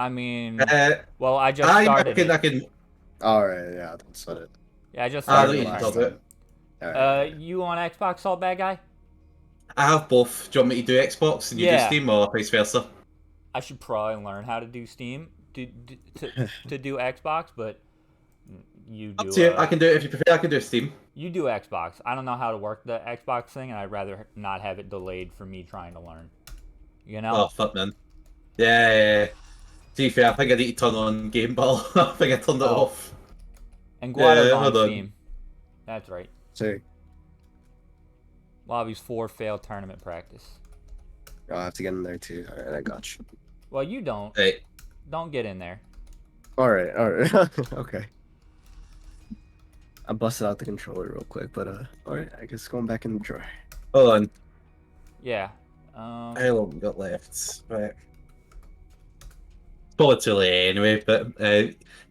I mean, Uh, well, I just I started can, it. I can. All right, yeah, don't sweat it. Yeah, I just I Better don't started than need to playing. last talk about time. it. All right. You on Xbox, Salt Bad Guy? I have both. Do you want me to do Xbox and you do Yeah, Steam, or vice versa? I should probably learn how to do Steam to do Xbox, but you Up do to you. I can do it if you prefer. I can do Steam. you do Xbox. I don't know how to work the Xbox thing, and I'd rather not have it delayed for me trying to learn. You know? Oh fuck, man. Yeah, yeah, yeah. To be fair, I think I need to turn on Game Ball. I think I turned it Oh, off. and Guado's Yeah, on hold on. Steam. That's right. So Lobby's 4 failed tournament practice. I'll have to get in there too. All right, I got you. Well, you don't. Right. Don't get in there. All right, okay. I busted out the controller real quick, but all right, I guess going back in the drawer. Hold on. Yeah. How long we got left? Right. Probably too late anyway, but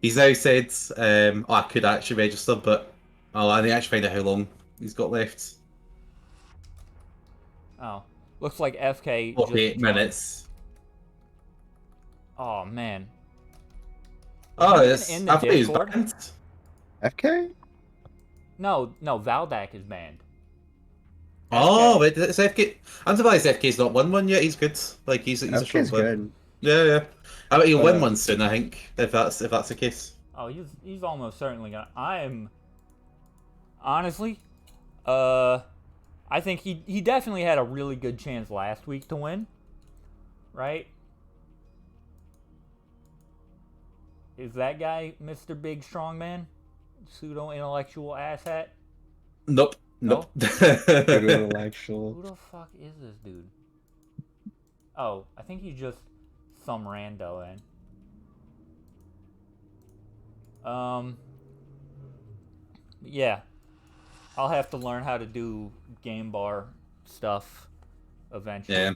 he's now said oh, I could actually register, but I need to actually find out how long he's got left. Oh. Looks like FK just 48 joined. minutes. Oh, man. Is Oh, he even it's, in the I thought he was Discord? banned. FK? No, Valdak is banned. Oh, FK. wait, it's FK. I'm surprised FK's not won one yet. He's good. Like he's a strong FK's player. good, Yeah, yeah. I bet he'll but win one soon. I think if that's the case. Oh, he's almost certainly gonna. I am honestly, uh, I think he definitely had a really good chance last week to win, right? Is that guy Mr. Big Strong Man? Pseudo intellectual asshat? Nope. No? Nope. intellectual. Who the fuck is this dude? Oh, I think he's just some rando then. Yeah. I'll have to learn how to do game bar stuff eventually. Yeah.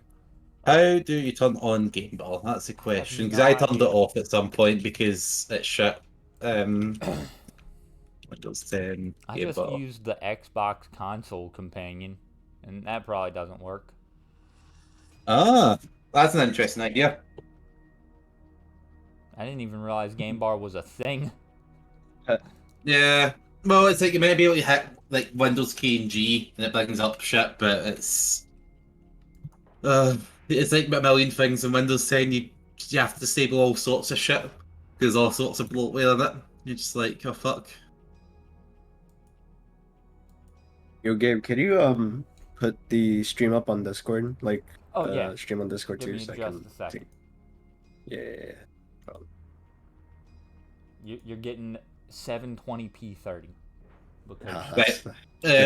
How do you turn on Game Ball? That's the I have question. Because no I turned it idea. off at some point because it's shit. Um, Windows 10 I Game just Ball. used the Xbox console companion, and that probably doesn't work. Ah, that's an interesting idea. I didn't even realize Game Bar was a thing. Yeah. Well, it's like you might be able to hit like Windows key and G and it brings up shit, but it's like a million things in Windows 10. You have to disable all sorts of shit because all sorts of bloatware in it. You're just like, oh fuck. Yo, Gabe, could you put the stream up on Discord? Like Oh yeah, stream on Discord give too, me so I just can a second. yeah. You're getting 720p 30 because Right. That's good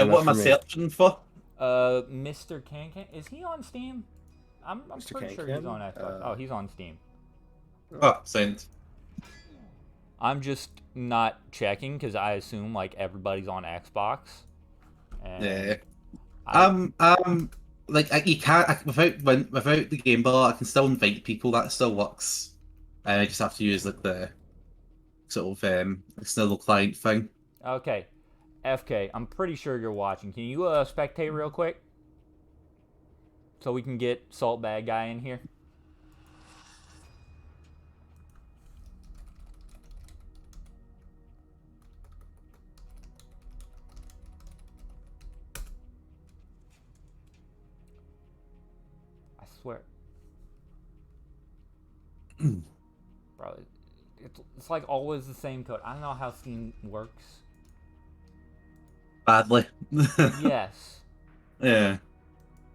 What enough am I for me. searching for? Mr. Can is he on Steam? I'm Mr. pretty sure he's Can-Can? on Xbox. Oh, he's on Steam. Oh, sound. I'm just not checking because I assume like everybody's on Xbox. And Yeah. I, Like you can't without the game bar. I can still invite people. That still works. I just have to use like the sort of external client thing. okay, FK. I'm pretty sure you're watching. Can you spectate real quick so we can get Salt Bad Guy in here? I swear, bro. It's like always the same code. I don't know how Steam works. Badly. Yes. Yeah.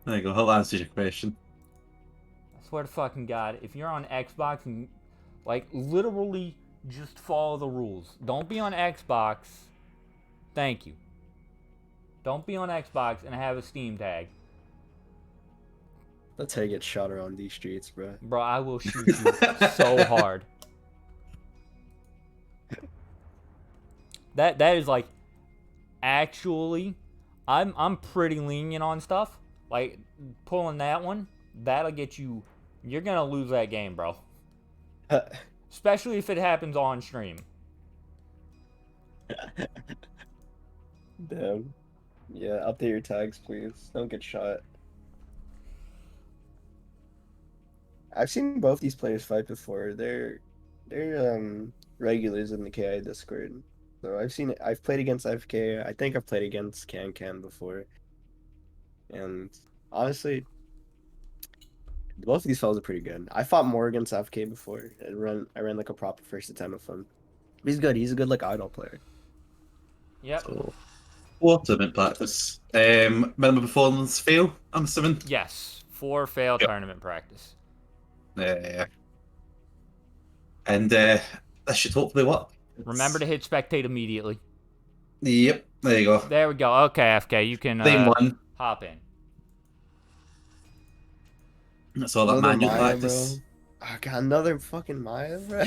There you go. I'll answer your question. I swear to fucking God, if you're on Xbox and like literally just follow the rules. Don't be on Xbox. Thank you. Don't be on Xbox and have a Steam tag. That's how you get shot around these streets, bro. Bro, I will shoot you so hard. That is like actually I'm pretty lenient on stuff. Like pulling that one, that'll get you you're gonna lose that game, bro. Especially if it happens on stream. Damn. Yeah, update your tags, please. Don't get shot. I've seen both these players fight before. They're regulars in the KI Discord. So I've played against FK. I think I've played against Can before. And honestly, both of these fellas are pretty good. I fought more against FK before. I ran like a proper first attempt with him. He's good. He's a good like idol player. Yep. So, tournament practice. Minimum performance fail, I'm assuming. Yes. 4 fail tournament practice. Yeah. And that should hopefully work. Remember to hit spectate immediately. Yep, there you go. There we go. Okay, FK, you can Same one. hop in. That's all that Another manual Maya, practice. bro. Oh, God, another fucking Maya, bro.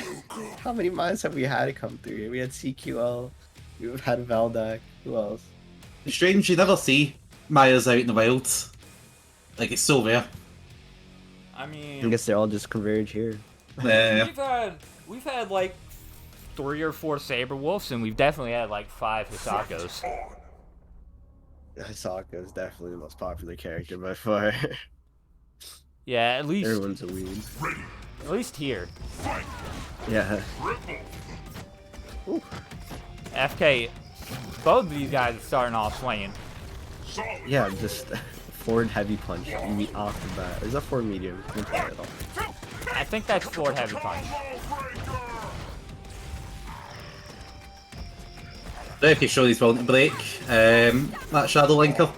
How many Mayas have we had come through? We had CQL. We've had Valdak. Who else? It's strange, you never see Maya's out in the wild. Like, it's so rare. I mean, I guess they all just converge here. we've had like 3 or 4 Saber Wolves, and we've definitely had like 5 Hisakos. Hisaka is definitely the most popular character by far. Yeah, at least Everyone's a weed. At least here. Yeah. Ooh. FK, both of these guys are starting off swinging. Yeah, just forward heavy punch off the bat. Is that forward medium? I think that's forward heavy punch. If you show he's willing to break that Shadow Linker.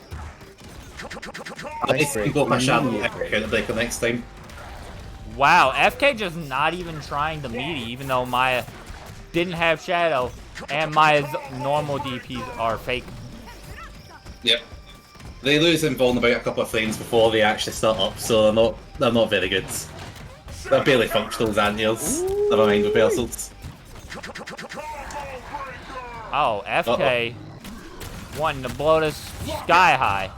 I can go for Shadow Linker breaker next time. Wow, FK just not even trying to meaty, even though Maya didn't have Shadow, and Maya's normal DPs are fake. Yep. They lose invulnerable a couple of frames before they actually start up, so they're not very good. They're barely functional as anti-heals. Never mind reversals. Oh, FK wanting to blow this sky high.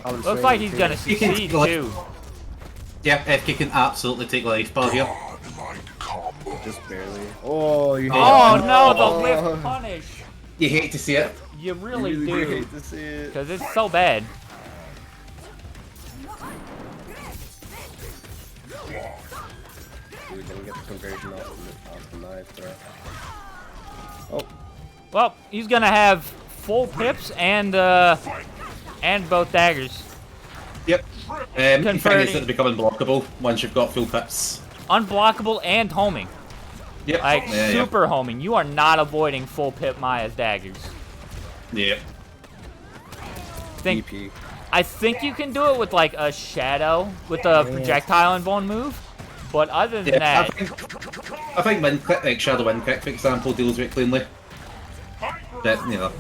Looks like he's gonna succeed too. Yeah, FK can absolutely take life bar here. Just barely. Oh, you hate Oh it. no, the lift punish. You hate to see it. You really do do. hate to see it. Because it's so bad. Dude, didn't get the conversion off the knife, bro. Oh. Well, he's gonna have full pips and both daggers. Yep. The thing is that they become unblockable once you've got full pips. Unblockable and homing. Yep. Like super homing. You are not avoiding full pip Maya's daggers. Yeah. I think you can do it with like a shadow with a projectile and bone move. But other than that, I think wind click, like Shadow Wind Click, for example, deals with it cleanly. But you know,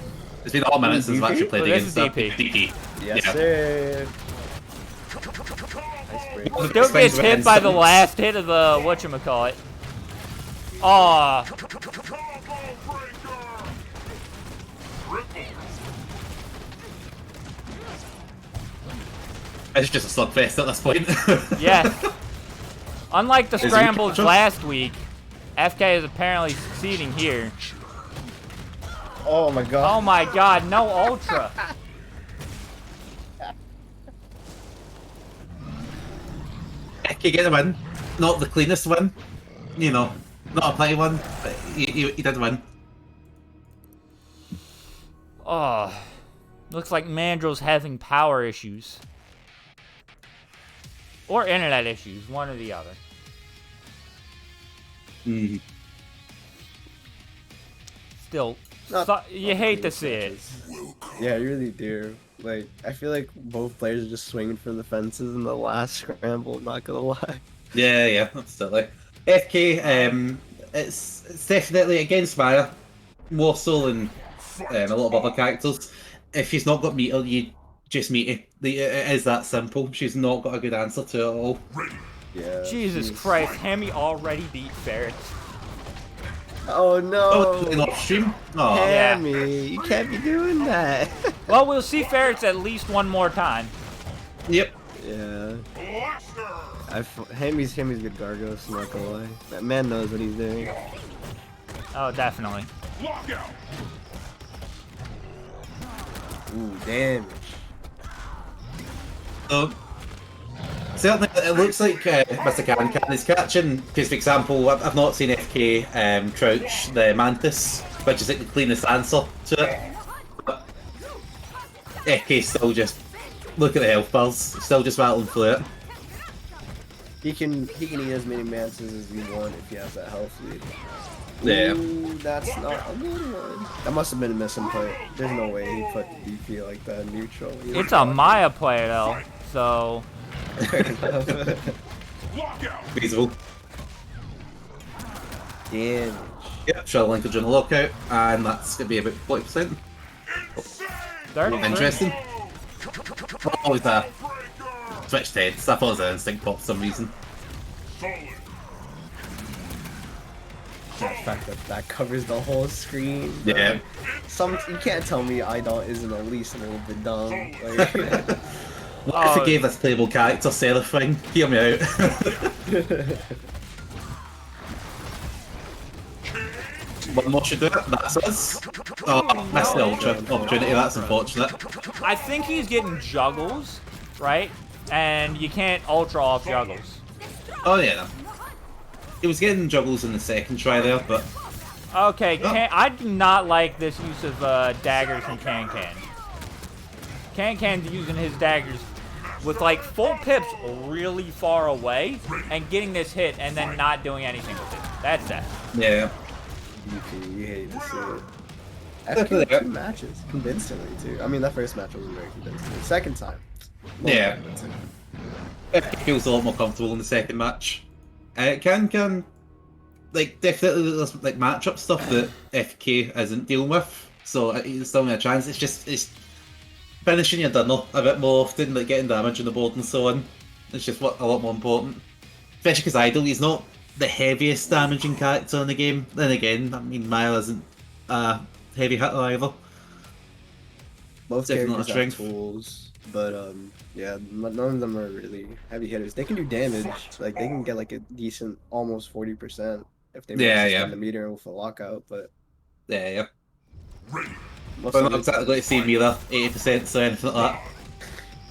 it's been a hot minute since I've actually played against that. DP. Yes, sir. Still gets hit by the last hit of the whatchamacallit. Aw. It's just a slugfest at this point. Yes. Unlike the scrambles last week, FK is apparently succeeding here. Oh my god. Oh my god, no Ultra. FK get the win. Not the cleanest win. You know, not a pretty one, but he did win. Oh. Looks like Mandrill's having power issues. Or internet issues, one or the other. Mm. Still, you hate to see it. Yeah, you really do. Like, I feel like both players are just swinging for the fences in the last scramble, not gonna lie. Yeah, absolutely. FK, it's definitely against Maya, more so than a lot of other characters. If she's not got meter, you just meet it. It is that simple. She's not got a good answer to it at all. Yeah. Jesus Christ, Hemi already beat Ferret. Oh no! Oh, playing off stream? Oh, Yeah. Hammy, you can't be doing that. Well, we'll see Ferrets at least one more time. Yep. Yeah. Hammy's good Gargos, I'm not gonna lie. That man knows what he's doing. Oh, definitely. Ooh, damage. So, certainly, it looks like Mr. Can is catching, because for example, I've not seen FK crouch the Mantis, which is like the cleanest answer to it. But FK still just, look at the health bars, still just rattling through it. He can eat as many mantises as you want if he has that health lead. Yeah. Ooh, that's not a good one. That must have been a misinput. There's no way he put the DP like that neutral. It's a Maya player though, so. Feasible. Damage. Yep, shell linkage on the lockout, and that's going to be about 40%. 33. Interesting. Always there. Switched heads. I thought it was an instinct pop for some reason. The fact that covers the whole screen. Yeah. You can't tell me Idol isn't at least a little bit dumb. Like, What if he gave this playable character Seraphine? Hear me out. One more should do it, that's us. Oh, missed the ultra opportunity, that's unfortunate. I think he's getting juggles, right? And you can't ultra off juggles. Oh yeah. He was getting juggles in the second try there, but... Okay, I do not like this use of daggers from Can. Can's using his daggers with like full pips really far away and getting this hit and then not doing anything with it. That's that. Yeah. you hate to see it. After 2 matches, convincingly too. I mean, that first match wasn't very convincing. The second time, Yeah. It feels a lot more comfortable in the second match. Can like definitely there's like matchup stuff that FK isn't dealing with, so he's still got a chance. It's finishing your dinner a bit more often, like getting damage on the board and so on. It's just a lot more important. Especially because Idol, he's not the heaviest damaging character in the game. Then again, I mean Maya isn't a heavy hitter either. Both Definitely characters have tools, but yeah, none of them are really heavy hitters. They can do damage, like they can get like a decent, almost 40% if they spend the meter with a lockout. But yeah. But not exactly going to see Mira 80% so anything like that.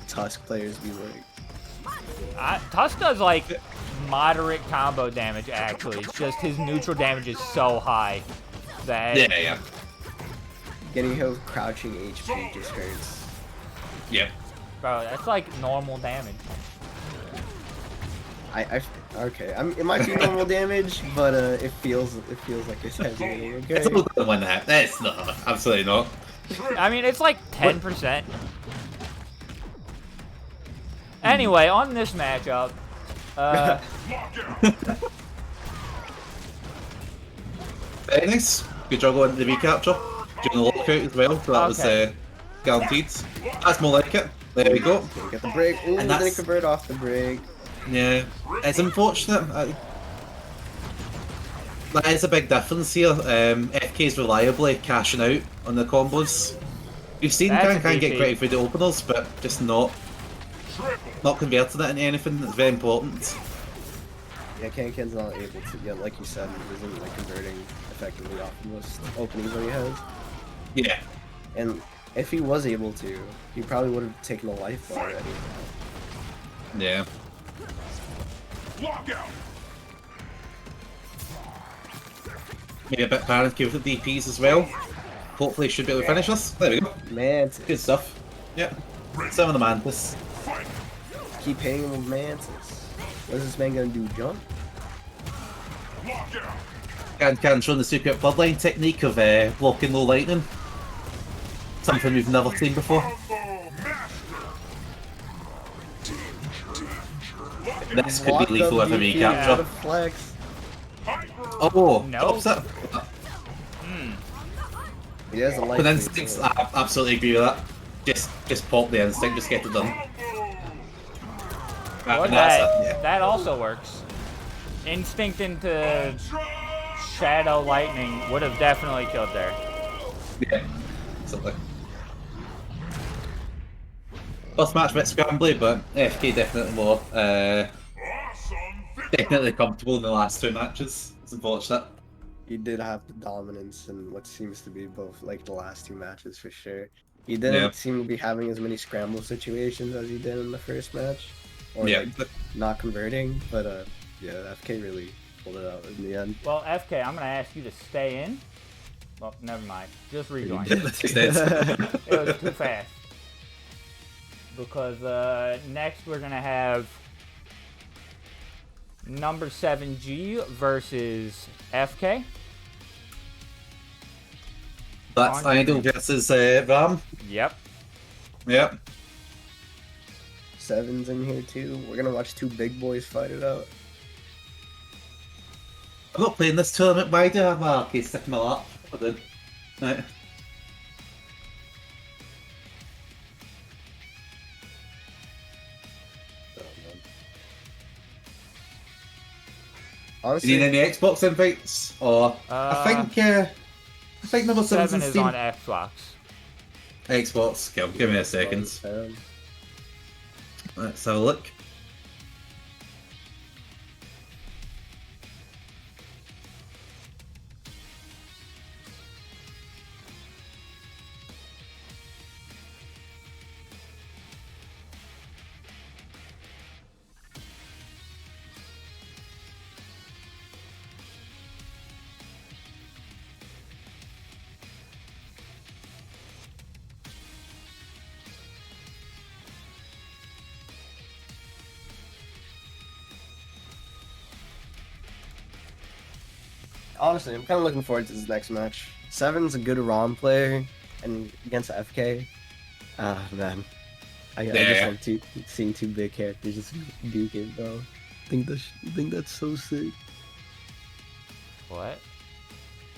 Tusk players be like. Tusk does like moderate combo damage actually. It's just his neutral damage is so high that Yeah. Getting hit with crouching HP just hurts. Yep. Bro, that's like normal damage. Okay. It might be normal damage, but it feels like it's heavy. Okay. It's a little bit one that. It's not. Absolutely not. I mean, it's like 10%. Anyway, on this matchup, very nice. Good job on the recapture. Doing the lockout as well, so that was guaranteed. That's more like it. There we go. Get the break. Ooh, and then convert off the break. Yeah, it's unfortunate. That is a big difference here. FK's reliably cashing out on the combos. We've seen Can get credit for the openers, but just not converting it into anything that's very important. Yeah, Can's not able to. Yeah, like you said, he isn't like converting effectively off most openings that he has. Yeah. And if he was able to, he probably would have taken a life bar already. Yeah. Maybe a bit panicky with the DPs as well. Hopefully should be able to finish us. There we go. Mantis. Good stuff. Yeah. Some of the Mantis. Keep hitting him with Mantis. What is this man gonna do, jump? Can show the secret bloodline technique of blocking low lightning. Something we've never seen before. This could be lethal with a recapture. Oh, no. drops it. He has a life. With instincts, I absolutely agree with that. Just pop the instinct, just get it done. That also works. Instinct into Shadow Lightning would have definitely killed there. Yeah, absolutely. First match a bit scrambly, but FK definitely more definitely comfortable in the last 2 matches. It's unfortunate. He did have the dominance in what seems to be both like the last 2 matches for sure. He didn't seem to be having as many scramble situations as he did in the first match. or Yeah. like not converting. But yeah, FK really pulled it out in the end. Well, FK, I'm gonna ask you to stay in. Well, never mind. Just rejoin. It was too fast. Because next we're gonna have number 7G versus FK. That's Idol versus Ram. Yep. Yep. Seven's in here too. We're gonna watch two big boys fight it out. I'm not playing this tournament. Why do I have my arcade stick in my lap? I did. Right. Do Honestly, you need any Xbox invites? Or I think number 7's 7 in is Steam. on Xbox. Xbox. Give me a second. Let's have a look. honestly, I'm kind of looking forward to this next match. Seven's a good ROM player, and against FK, ah man, I just like seeing two big characters just duke it, bro. I think that's so sick. What?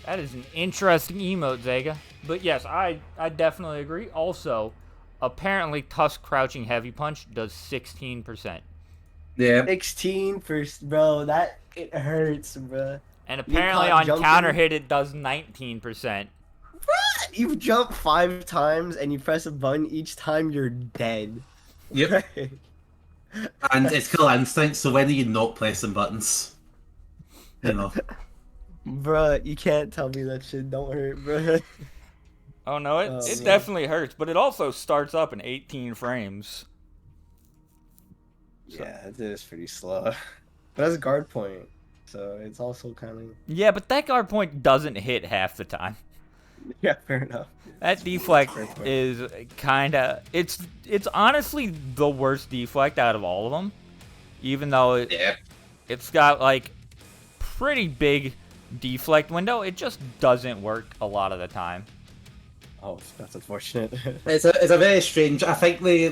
That is an interesting emote, Zega. But yes, I definitely agree. Also, apparently Tusk Crouching Heavy Punch does 16%. Yeah. 16 first, bro. That it hurts, bro. And apparently caught on jumping. counter hit it does 19%. You jump 5 times and you press a button each time, you're dead. Yep. Right? And it's Kill Instinct, so when are you not pressing buttons? You know. Bruh, you can't tell me that shit don't hurt, bruh. Oh no, it man. definitely hurts, but it also starts up in 18 frames. Yeah, it is pretty slow. But that's a guard point, so it's also kind of... Yeah, but that guard point doesn't hit half the time. Yeah, fair enough. That deflect is kind of... It's honestly the worst deflect out of all of them. Even though it's got, like, pretty big deflect window, it just doesn't work a lot of the time. Oh, that's unfortunate. It's a very strange. I think they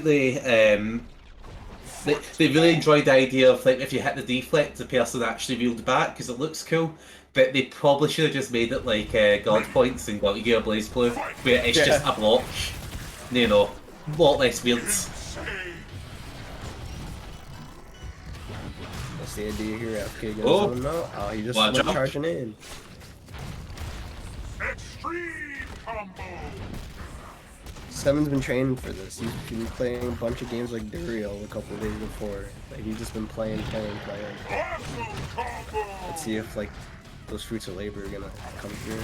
really enjoyed the idea of, like, if you hit the deflect, the person actually reeled back because it looks cool. But they probably should have just made it like guard points and Guilty Gear Blaze Blue, where it's just a block. You know, a lot less weird. That's the idea here. FK goes on now. Oh, he just went charging in. Extreme combo. Seven's been training for this. He's been playing a bunch of games like Duriel a couple of days before. Like, he's just been playing. Awesome combo. Let's see if, like, those fruits of labor are gonna come through.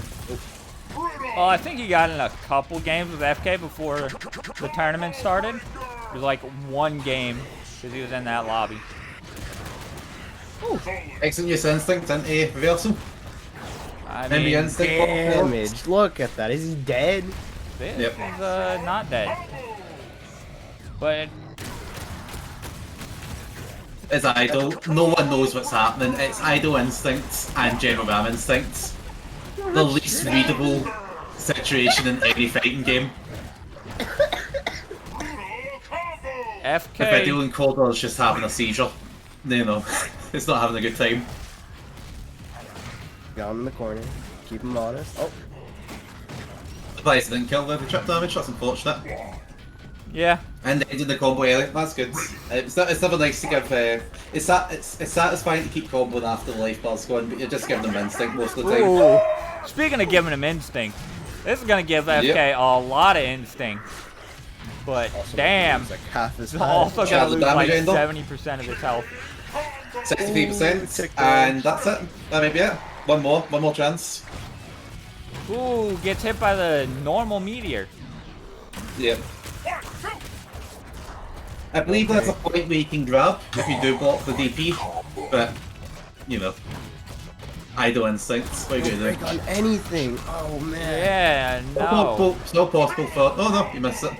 Oh, I think he got in a couple games with FK before the tournament started. It was like one game because he was in that lobby. Excellent use instinct into reversal. I mean, Damage. Look at that. Is he dead? This is not dead. But It's Idol. No one knows what's happening. It's Idol instincts and General Ram instincts. The least readable situation in any fighting game. FK. If Idol and Cordor is just having a seizure, you know, it's not having a good time. Got him in the corner. Keep him honest. Oh. The place didn't kill the trip damage, that's unfortunate. Yeah. And ending the combo early, that's good. It's never nice to give. It's satisfying to keep comboing after the life bar's gone, but you're just giving them instinct most of the time. Ooh. Speaking of giving him instinct, this is gonna give FK a lot of instinct. But Also, damn, like half his he's also Share gonna the lose like damage, 70% of his health. 63%, and that's it. That may be it. One more chance. Ooh, gets hit by the normal meteor. Yep. I believe there's a point where you can grab if you do block the DP, but, you know, idle instincts. What are you Break gonna on anything. Oh man. Yeah, do? no. It's not possible for. Oh no, you missed it.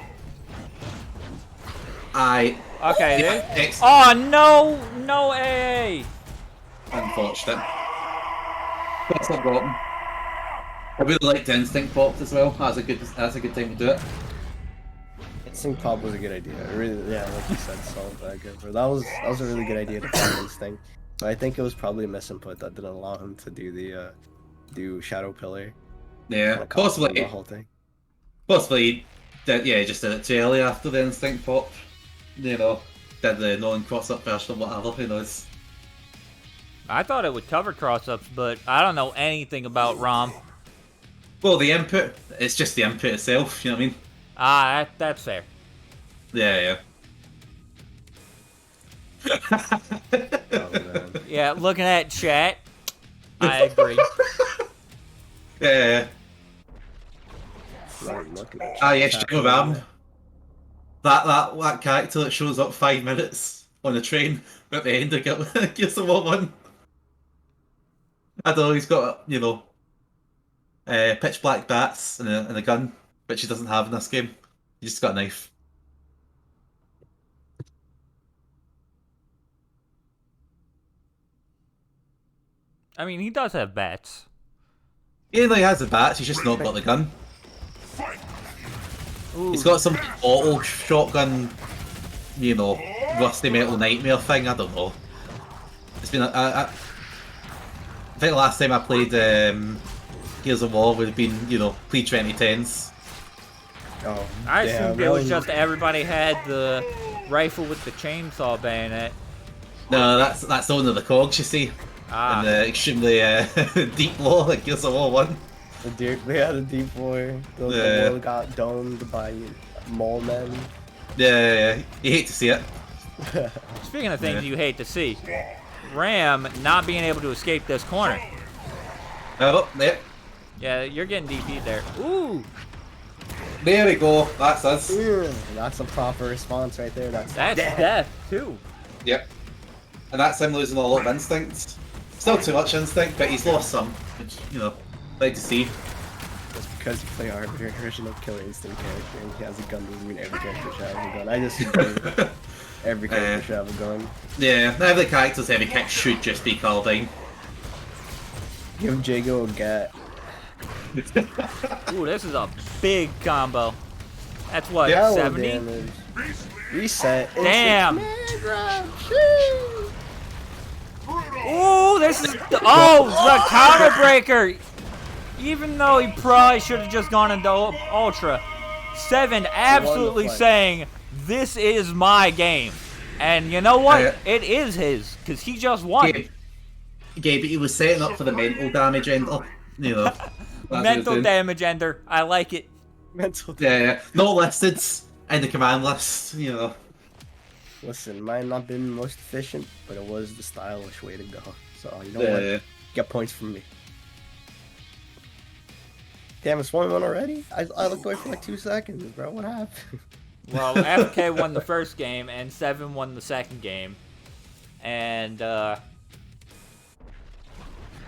Okay, Yeah, there. X. Oh no, no AA. Unfortunate. That's not bottom. I really liked instinct popped as well. That's a good time to do it. Instinct pop was a good idea. Really, yeah, like you said, solid back good. But that was a really good idea to pop instinct. But I think it was probably a misinput that didn't allow him to do the do shadow pillar. Yeah, Kinda cost him possibly. the whole thing. Possibly. Just did it too early after the instinct pop. You know, did the non-cross up version or whatever. Who knows? I thought it would cover cross-ups, but I don't know anything about ROM. Well, the input. It's just the input itself. You know what I mean? Ah, that's fair. Yeah. Oh, man. Yeah, looking at chat, I agree. Yeah. Right, looking at Yes, Jingle Ram. That character that shows up 5 minutes on the train at the end of Gears of War 1. I don't know, he's got, pitch black bats and a gun, which he doesn't have in this game. He's just got a knife. I mean, he does have bats. He has the bats, he's just not got the gun. Ooh. He's got some auto shotgun, rusty metal nightmare thing. I don't know. It's been I think the last time I played Gears of War would have been pre-2010s. Oh, I damn, assumed it was really? just everybody had the rifle with the chainsaw bayonet. No, that's only the cogs you see, Ah. and the extremely deep lore like Gears of War 1. We had a deep war. The world got domed by mole men. Yeah, you hate to see it. Speaking of things you hate to see, Ram not being able to escape this corner. Oh, there. Yeah, you're getting DP'd there. Ooh, There we go. That's us. That's a proper response right there. That's death too. Yep. And that's him losing a lot of instinct. Still too much instinct, but he's lost some, which, like to see. Just because you play Arbiter, original killer instinct character, and he has a gun doesn't mean every character should have a gun. I just agree. Every character should have a gun. Yeah, every character's heavy kick should just be carbine. Give Jago a gat. Ooh, this is a big combo. That's what, Yeah, 70? damage. Reset. Damn. Instant command grab. Shoo. Ooh, this is the counter breaker. Even though he probably should have just gone into Ultra, Seven absolutely saying this is my game, and you know what? It is his because he just won. Gabe, he was setting up for the mental damage ender. Mental damage ender. I like it. Mental. Yeah, not listed in the command list. Listen, might not been the most efficient, but it was the stylish way to go. So you know Yeah. what? Get points from me. Damn, it's 1-1 already? I looked away for like 2 seconds, bro. What happened? Well, FK won the first game and Seven won the second game, and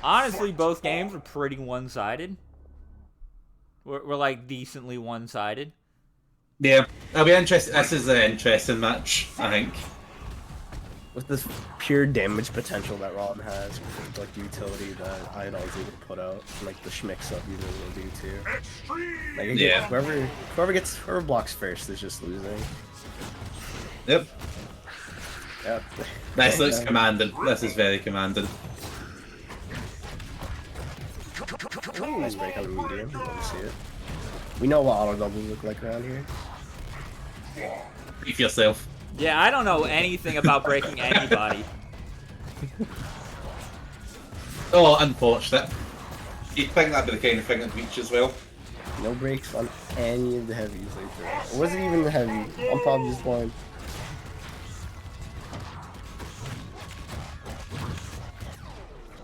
honestly, both games were pretty one-sided. We're like decently one-sided. Yeah, I'll be interested. This is an interesting match, I think. With this pure damage potential that Ron has, with like the utility that Idol's able to put out, like the schmick stuff you will do too. Like again, whoever blocks first is just losing. Yep. Yep. This looks commanding. This is very commanding. Nice break on the medium. Let me see it. We know what auto doubles look like around here. Beef yourself. Yeah, I don't know anything about breaking anybody. Oh, unfortunate. You'd think that'd be the kind of thing at Reach as well. No breaks on any of the heavies like that. It wasn't even the heavy. I'm probably just blind.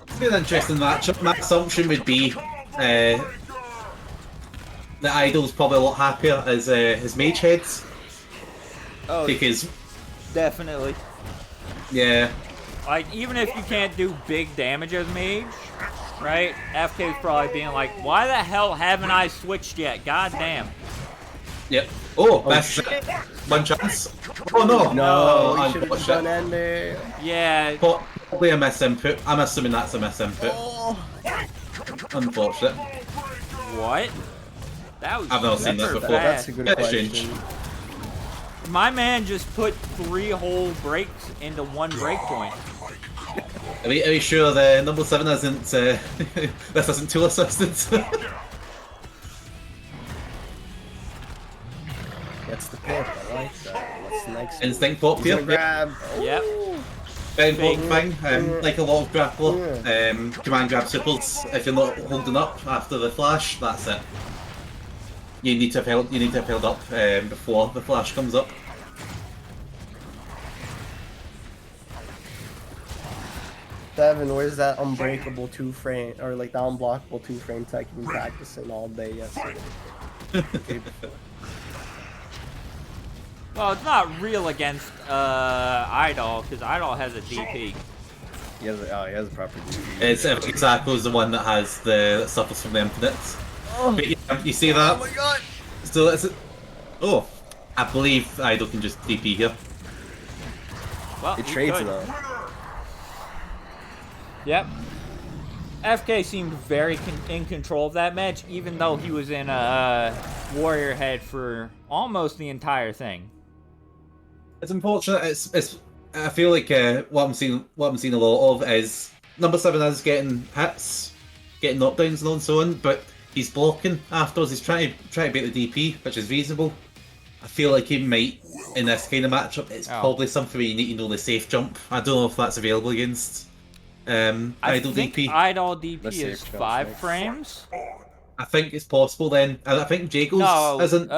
It's been an interesting matchup. My assumption would be the Idol's probably a lot happier as his mage heads. Oh, Because definitely. Yeah. Like, even if you can't do big damage as mage, right? FK is probably being like, why the hell haven't I switched yet? God damn. Yep. Oh, Oh, best shit. one chance. Oh no. No, Oh, you should have just done Ender. Yeah, Probably a miss input. I'm assuming that's a miss input. Oh, Unfortunate. what? That was I've never seen this super before. that's fast. a good That's question. strange. My man just put 3 whole breaks into 1 breakpoint. Are we sure the number 7 isn't this isn't tool assisted? That's the pick. I like that. What's the next? Instinct pop He's here. gonna grab. Yep. Very important thing. Like a lot of grappler, command grab supers. If you're not holding up after the flash, that's it. You need to have held. You need to have held up before the flash comes up. Devin, where's that unbreakable 2-frame or like the unblockable 2-frame tech you've been practicing all day yesterday? Well, it's not real against Idol, because Idol has a DP. He has a proper DP. It's Exaco's the one that has that suffers from the infinites. Oh. But yeah, you see that? Oh my god! So it's oh, I believe Idol can just DP here. Well, It he trades could. though. Yep. FK seemed very in control of that match, even though he was in a warrior head for almost the entire thing. It's unfortunate. It's. I feel like what I'm seeing a lot of is number 7 is getting hits, getting knockdowns and so on, but he's blocking afterwards. He's trying to beat the DP, which is reasonable. I feel like he might in this kind of matchup. It's probably something where you need to know the safe jump. I don't know if that's available against Idol think DP. Idol DP Let's is see if 5 Trump's frames. I think it's possible then. I think Jago's No, isn't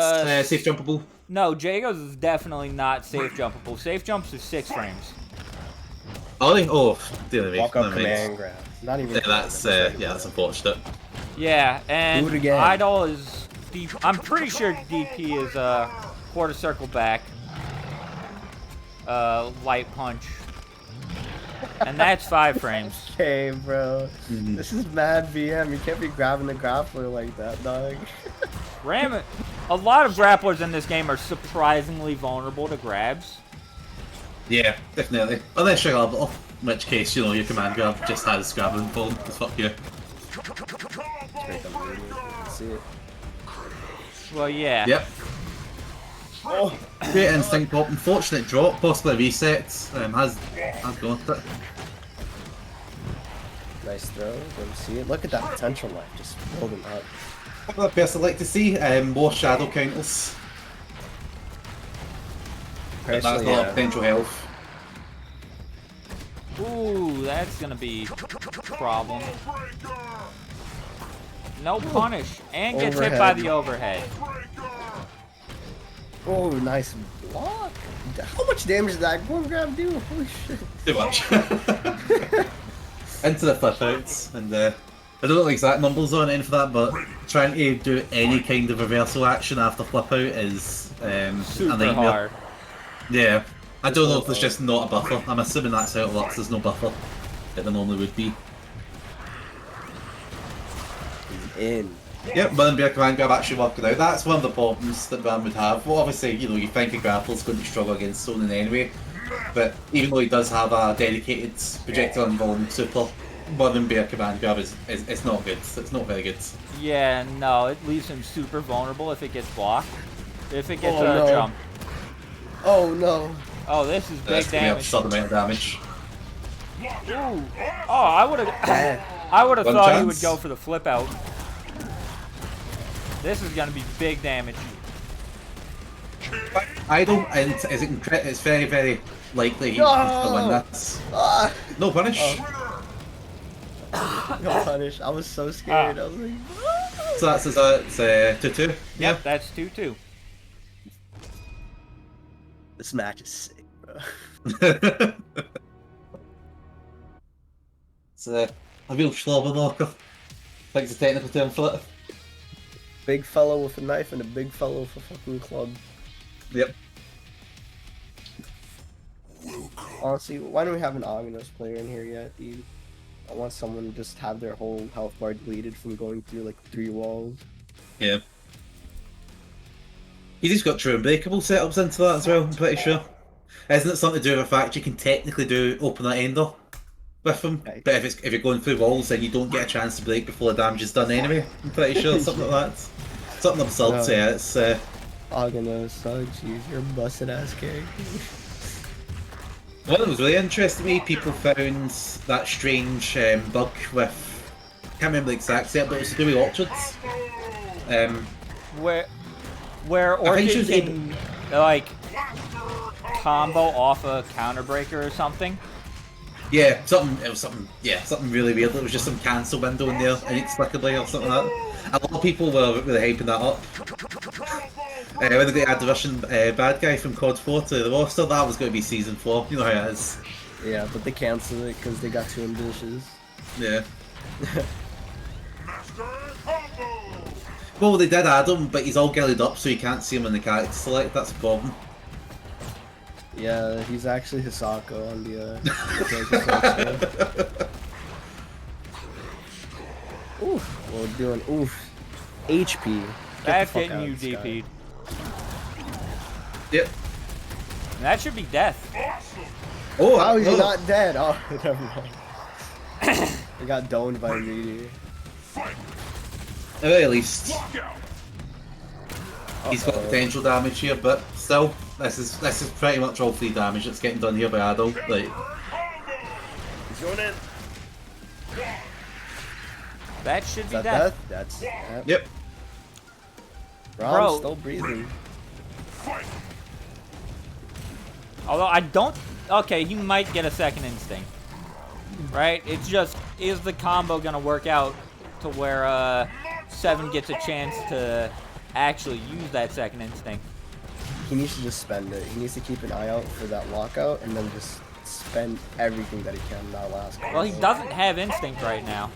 safe jumpable. No, Jago's is definitely not safe jumpable. Safe jumps is 6 frames. Oh, dear me. Walk up Never mind. command grab. Not even. Yeah, that's unfortunate. Yeah, and Do it again. Idol is deep. I'm pretty sure DP is quarter circle back, light punch, and that's 5 frames. Okay, bro. This is mad VM. You can't be grabbing the grappler like that, dog. Ram. A lot of grapplers in this game are surprisingly vulnerable to grabs. Yeah, definitely. Unless you're Arbiter, in which case, your command grab just has grabbing pull. Fuck you. See it. Well, yeah. Yep. Oh, Great instinct pop. Unfortunate drop, possibly reset. Has got it. nice throw. Don't see it. Look at that potential life just building up. What I'd personally like to see more shadow counters. But that's Personally, not yeah. potential health. Ooh, that's gonna be a problem. No punish, and gets hit by Overhead. the overhead. Oh, nice block. How much damage did that one grab do? Holy shit. Too much. Into the flip outs, and I don't know the exact numbers on it for that, but trying to do any kind of reversal action after flip out is a Super nightmare. hard. Yeah. I don't know if there's just not a buffer. I'm assuming that's how it works, there's no buffer that there normally would be. He's in. Yep, but then be a command grab actually working out. That's one of the problems that Bram would have. Well, obviously, you think a grapple's going to struggle against Sonin anyway, but even though he does have a dedicated projectile involving super, one than be a command grab is not good. It's not very good. Yeah, no, it leaves him super vulnerable if it gets blocked. If it gets Oh, a no. jump. Oh no. Oh, this is big That's going to be damage. absurd amount of damage. Ooh. Oh, I would have. Bad. I would have One thought he chance. would go for the flip out. This is gonna be big damage. Idle, and it's very, very likely he's going to win this. Ah, No punish. no punish. I was so scared. I was like, So that's it's 2-2. Yep, that's 2-2. this match is sick, bro. It's a real slobber knocker. Thanks a technical term for it. Big fellow with a knife and a big fellow with a fucking club. Yep. Honestly, why don't we have an Aghanos player in here yet, dude? I want someone to just have their whole health bar deleted from going through like 3 walls. Yeah. He's just got true unbreakable setups into that as well, I'm pretty sure. Isn't it something to do with the fact you can technically do opener ender with him? Okay. But if you're going through walls, then you don't get a chance to break before the damage is done anyway. I'm pretty sure something like that. Something absurd. No. So yeah, it's Aghanos sucks. You're a busted ass character. one that was really interesting to me. People found that strange bug with, can't remember the exact set, but it was to do with orchards. Where I think Orchid she was can like combo off a counter breaker or something. Yeah, something really weird. It was just some cancel window in there inexplicably or something like that. A lot of people were really hyping that up. When they add the Russian bad guy from COD 4 to the roster, that was going to be Season 4. You know how it is. Yeah, but they canceled it because they got too ambitious. Yeah. Master combo. Well, they did add him, but he's all gilded up, so you can't see him in the character select. That's a problem. Yeah, he's actually Hisako on the character selection. Oof, we're doing HP. Get That's the fuck getting out you of this guy. DP'd. Yep. That should be death. Oh, How is he oh. not dead? Oh, never mind. I got domed by a meteor. At the very least, Walk out. he's got potential damage here, but still, this is pretty much all 3 damage that's getting done here by Adol. Like, He's going in. That should Is be that death. death? That's yep. yep. Rom's Bro. still breathing. Although I don't. Okay, he might get a second instinct. Right? It's just, is the combo gonna work out to where 7 gets a chance to actually use that second instinct? He needs to just spend it. He needs to keep an eye out for that lockout and then just spend everything that he can in that last Well, he combo. doesn't have instinct right now.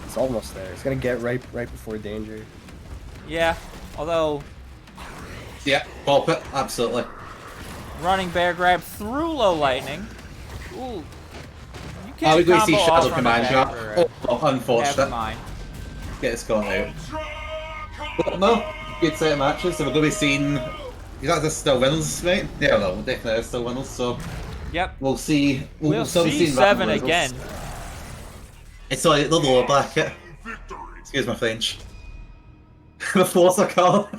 It's almost there. It's gonna get right before danger. Yeah, although Yeah, pop it, absolutely. running bear grab through low lightning. Ooh. You Are can't we going to see combo off Shadow running Command bear drop? grab. Oh, unfortunate. Never mind. Get this gone out. Ultra But combo. no, good set of matches. So we're going to be seeing. Is that just still winners, right? Yeah, no, definitely is still winners. So Yep. we'll see. We'll still be see seeing 7 random again. results. It's sorry, the lower bracket. Victory. Excuse my French. The Forza call.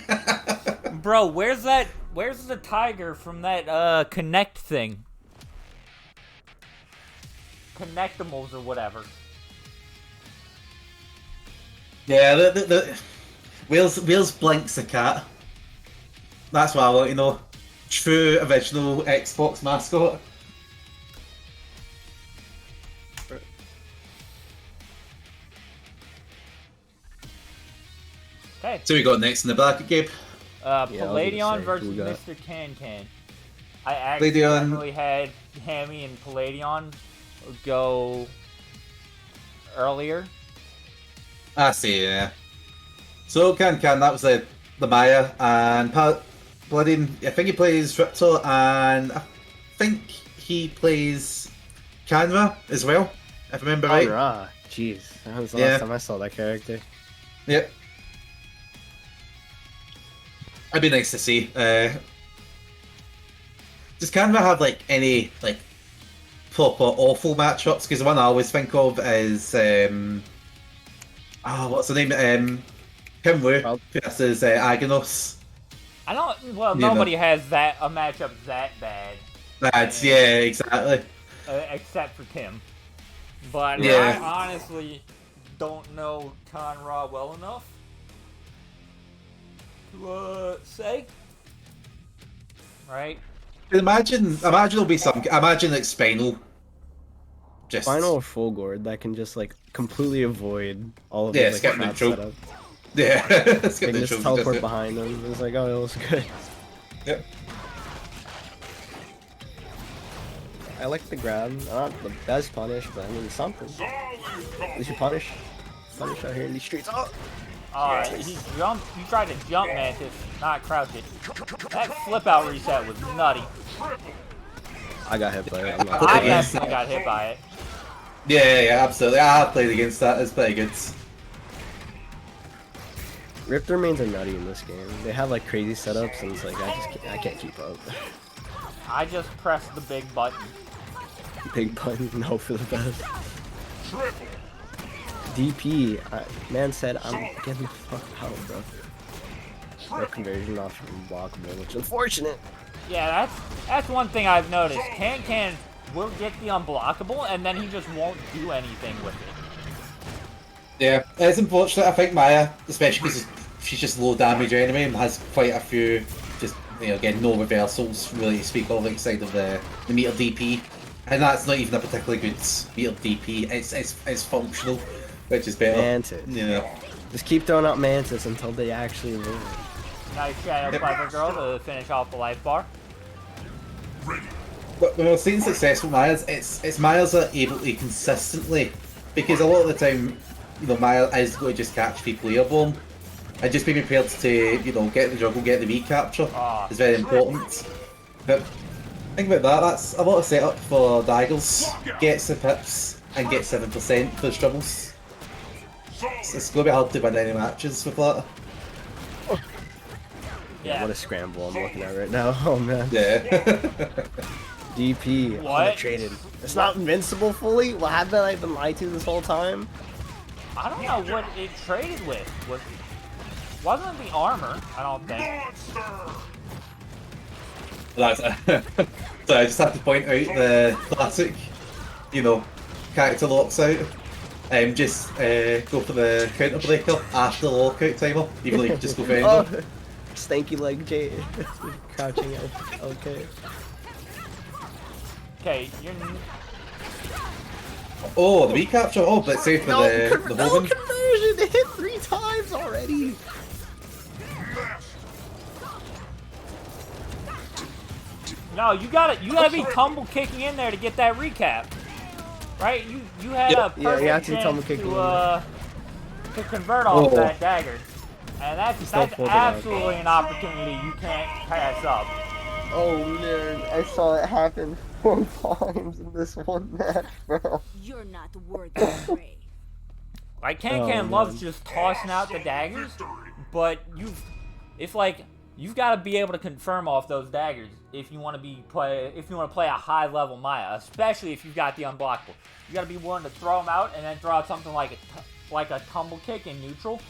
Bro, where's the tiger from that Connect thing? Connectimals or whatever. Yeah, the Wales blinks a cat. That's what I want to know. True original Xbox mascot. Okay. So we got next in the bracket, Gabe. Yeah, I was gonna Palladion say, versus who got- Mr. Can. I Palladion. accidentally had Hammy and Palladion go earlier. I see, yeah. So Can, that was the Maya, and Palladion, I think he plays Riptor, and I think he plays Canva as well, if I remember right. Ra. Jeez, that was the Yeah. last time I saw that character. Yep. It'd be nice to see. Does Canva have like any like proper awful matchups? Because the one I always think of is what's the name? Kim Wu Well- versus Aghanos. I don't. Well, You know. nobody has a matchup that bad, That's yeah, exactly. except for Tim. But Yeah. I honestly don't know Conra well enough to say. Right? Imagine there'll be some. Imagine like Spinal. Just Final Fulgore that can just like completely avoid all of Yeah, his skip like trap neutral. setup. yeah. Let's They get can the just trophy, teleport that's it. behind him. It's like, oh, it looks good. Yep. I like the grab. Not the best punish, but I mean something. Solid At least you combo. punish out here in these streets. Oh! He jumped. You tried to jump Mantis, not crouch it. That flip out reset was nutty. I got hit by it. I'm not I against definitely that. got hit by it. Yeah, absolutely. I have played against that. It's pretty good. Rip domains are nutty in this game. They have like crazy setups, and it's like I can't keep up. I just pressed the big button. Big button, no for the best. Triple. DP, man said I'm getting the fuck out, bro. No conversion off from blockable, which is unfortunate. Yeah, that's one thing I've noticed. Can will get the unblockable, and then he just won't do anything with it. Yeah, it's unfortunate. I think Maya, especially because she's just low damage anyway, and has quite a few, just, you know, again, no reversals really to speak of outside of the meter DP. And that's not even a particularly good meter DP. It's functional, which is better. Mantis. Yeah. Just keep throwing out Mantis until they actually live. Nice shadow clever girl to finish off the life bar. But when we're seeing successful Mayas, it's Mayas that are able to consistently, because a lot of the time, you know, Maya is going to just catch people airborne, and just being prepared to, you know, get the juggle, get the recapture is very important. But think about that, that's a lot of setup for daggers. Gets the pips and get 7% for the struggles. It's going to be hard to win any matches with that. Yeah, Yeah. what a scramble I'm looking at right now. Oh man. Yeah. DP. What? Traded. It's not invincible fully? What have I been lied to this whole time? I don't know what it traded with. Wasn't it the armor? I don't think. Monster. That's so I just have to point out the classic, you know, character locks out. Just go for the counter breaker after the lockout timer, even though you can just go for it. Oh, stanky leg J. Crouching out. Okay. Okay, you're. Oh, the recapture. Oh, but save for the no Hogan. conversion! They hit 3 times already! No, you gotta be tumble kicking in there to get that recap. Right? You had a Yeah, you have perfect to tumble chance kick in to convert off Oh. that dagger. And that's still pulled it out. absolutely an opportunity you can't pass up. Oh man, I saw it happen 4 times in this one match, bro. You're not worthy of prey. Like Oh, Can loves man. just tossing out the daggers, but you've got to be able to confirm off those daggers if you want to play a high level Maya, especially if you've got the unblockable. You got to be willing to throw them out and then throw out something like a tumble kick in neutral,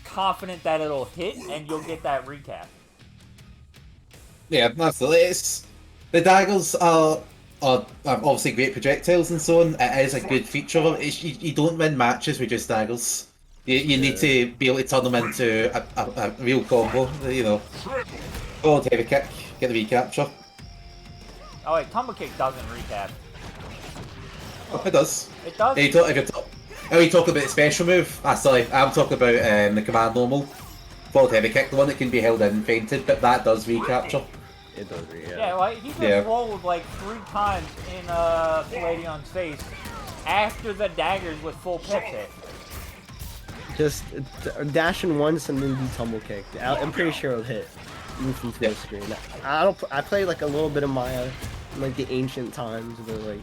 confident that it'll hit and you'll get that recap. Yeah, absolutely. It's the daggers are obviously great projectiles and so on. It is a good feature of it. You don't win matches with just daggers. You need to be able to turn them into a real combo. You know, forward heavy kick, get the recapture. Oh wait, tumble kick doesn't recap. Oh, it does. It does. If you talk about the special move, sorry, I'm talking about the command normal. Forward heavy kick, the one that can be held in and fainted, but that does recapture. It does, Yeah, like he just Yeah. rolled like 3 times in Paladion's face after the daggers with full pip hit. Just dashing once and then do tumble kick. I'm pretty sure it'll hit. Even from full Yeah. screen. I play like a little bit of Maya in like the ancient times, but like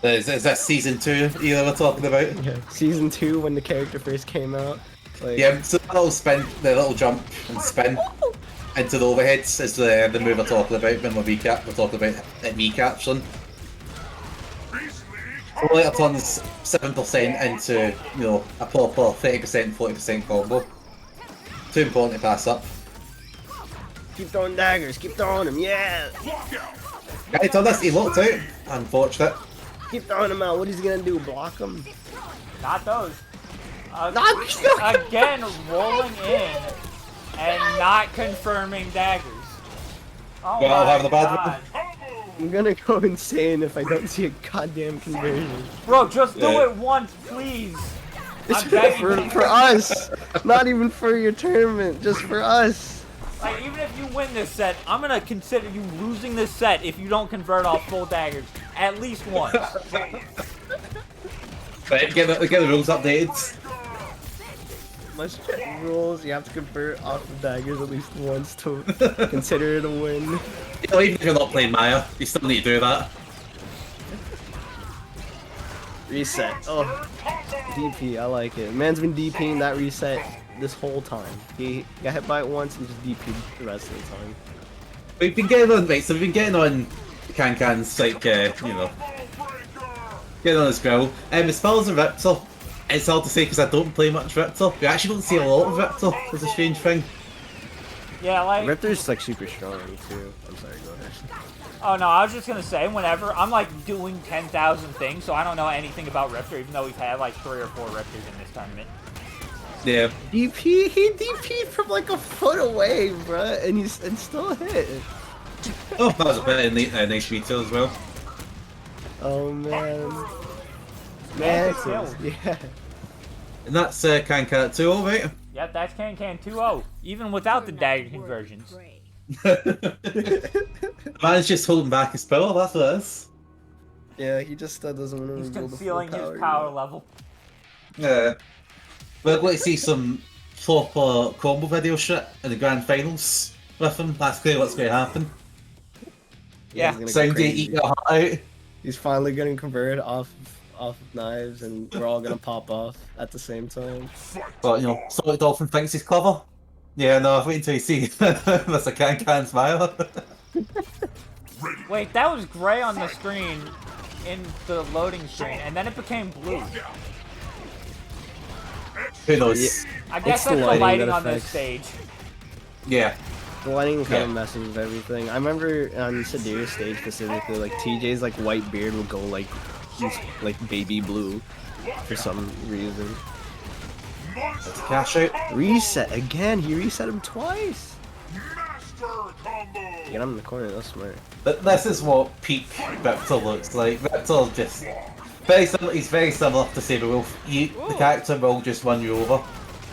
Is that season 2 you were talking about? yeah, season 2 when the character first came out. Like, Yeah, so the little spin, the little jump and spin into the overheads is the move we're talking about when we're talking about it recapturing. So later turns 7% into, you know, a proper 30%, 40% combo. Too important to pass up. keep throwing daggers, keep throwing them, yeah! Yeah, he turned this, he locked out. Unfortunate. Keep throwing them out. What is he gonna do? Block them? Not those. Not Again, rolling in and not confirming daggers. Oh Well, I'll my have the bad god. I'm gonna go insane if I don't see a goddamn conversion. Bro, just do Yeah. it once, please. It's I'm begging for, you. for us, not even for your tournament, just for us. Like, even if you win this set, I'm gonna consider you losing this set if you don't convert off full daggers at least once. Right, get the rules updated. much rules. You have to convert off the daggers at least once to consider it a win. You know, even if you're not playing Maya, you still need to do that. Reset. Oh, DP. I like it. Man's been DPing that reset this whole time. He got hit by it once and just DP'd the rest of the time. We've been getting on, right, so we've been getting on Cancan's, like, you know, getting on his grill. As far as the Riptor, it's hard to say because I don't play much Riptor. We actually don't see a lot of Riptor, it's a strange thing. Yeah, like... Riptor's like super strong too. I'm sorry, go ahead. Oh no, I was just gonna say, whenever I'm like doing 10,000 things, so I don't know anything about Riptor, even though we've had like 3 or 4 Riptors in this tournament. Yeah. DP, he DP'd from like a foot away, bruh, and still hit. Oh, that was a bit in the nice retail as well. Oh man. Mantis Mantis, killed. yeah. And that's Cancan 2, alright? Yep, that's Can 2-0, even without the You're not dagger the word conversions. gray. Man's just holding back his power, that's what it is. Yeah, he just doesn't want to He's reveal the full concealing power. his power level. Yeah. We're going to see some proper combo video shit in the grand finals with him. That's clearly what's going to happen. Yeah. he's gonna go Sound to crazy. eat your heart out. He's finally getting converted off of knives, and we're all gonna pop off at the same time. But, you know, Sonic Dolphin thinks he's clever. Yeah, no, wait until you see Mr. Can smile. Wait, that was gray on the screen in the loading screen, and then it became blue. Who knows? I guess It's the that's the lighting lighting that on this affects. stage. Yeah. The lighting kind of Yeah. messes with everything. I remember on Sadira's stage specifically, like TJ's like white beard would go like baby blue for some reason. Let's cash out. Reset again. He reset him twice. Get him in the corner. That's smart. But this is what peak Raptor looks like. Raptor just very similar. He's very similar to Saberwolf. The character will just run you over.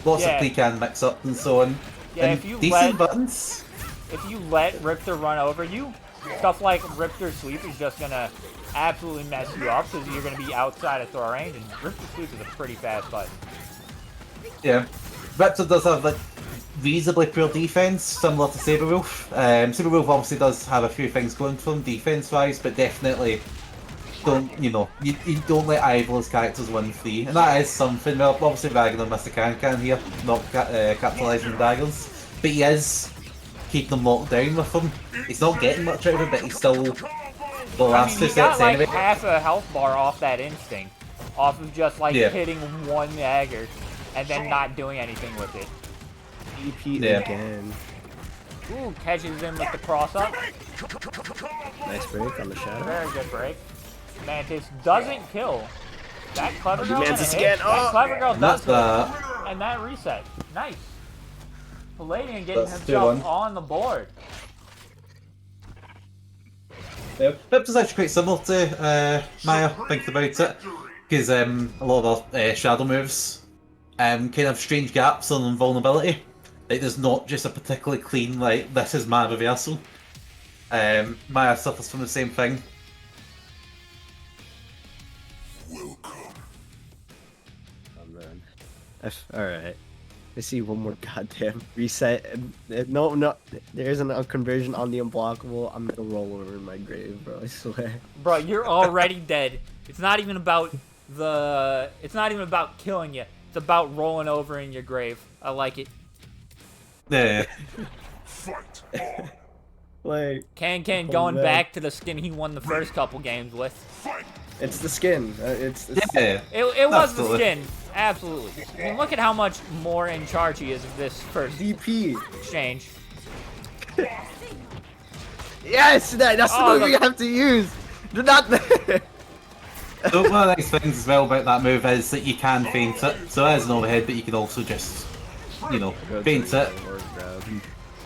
Lots Yeah. of pre-can mix-ups and so on. Yeah, and if you decent let- buttons. If you let Riptor run over you, stuff like Riptor Sweep is just gonna absolutely mess you up because you're gonna be outside of throw range, and Riptor Sweep is a pretty fast button. Yeah. Raptor does have like reasonably poor defense, similar to Saberwolf. Saberwolf obviously does have a few things going for him defense-wise, but definitely don't, you know, you don't let either of his characters win free, and that is something. We're obviously ragging on Mr. Can here, not capitalising on daggers, but he is keeping them locked down with him. He's not getting much out of it, but he's still the I last mean, 2 he got sets like anyway. half a health bar off that instinct, off of just like Yeah. hitting one dagger and then not doing anything with it. EP Yeah. again. Ooh, catches him with the cross up. Nice break on the shadow. Very good break. Mantis doesn't kill. That clever girl Mantis gonna hit. again. That Oh! clever girl And does that's hit. And that reset. Nice. Palladium getting That's himself 2-1. on the board. Yeah, Raptor's actually quite similar to Maya, thinking about it, because a lot of our shadow moves kind of strange gaps on invulnerability. Like, there's not just a particularly clean, like, this is my reversal. Maya suffers from the same thing. Oh man. Alright. I see one more goddamn reset. No, there isn't a conversion on the unblockable. I'm gonna roll over in my grave, bro. I swear. Bro, you're already dead. It's not even about it's not even about killing you. It's about rolling over in your grave. I like it. Yeah. Like, Can Oh, going man. back to the skin he won the first couple games with. it's the skin. It's Yeah. It was the Absolutely. skin. Absolutely. I mean, look at how much more in charge he is of this first DP. exchange. Yes, that's the Oh, move look. you have to use. Do not. So one of the nice things as well about that move is that you can feint it. So there's an overhead, but you can also just, you know, feint it.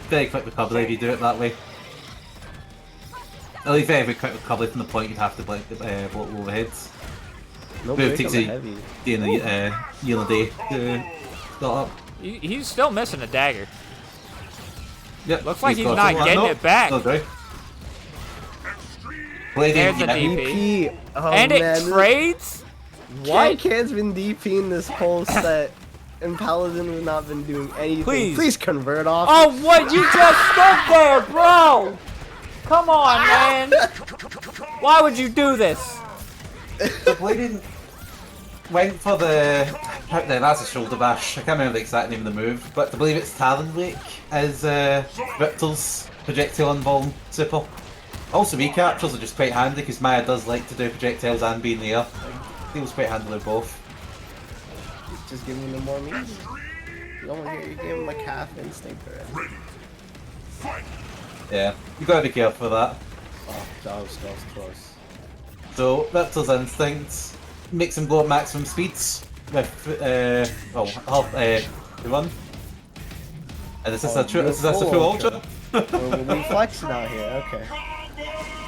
Very quick recovery if you do it that way. At least very quick recovery from the point you'd have to block overheads. No Move break takes on the a heavy. day in the year and a day to start up. He's still missing a dagger. Yep, Looks like he's got not it. getting No, it back. Okay. Palladium, There's the yeah. DP. DP. Oh, And it man. trades? Why What? Can's been DPing this whole set? And Paladin has not been doing anything. Please. Please convert off. Oh, what? You just stood there, bro! Come on, man! Why would you do this? The Blading went for the. That's a shoulder bash. I can't remember the exact name of the move, but I believe it's Talon Wake as Riptle's projectile and bomb super. Also, recaptures are just quite handy because Maya does like to do projectiles and be in the air. Feels quite handy with both. Just giving them more meat. You gave him a calf instinct already. Yeah, you gotta be careful with that. Oh, that was close. So, Riptle's instinct makes him go at maximum speeds with, run. And is this a full ultra? We're flexing out here, okay.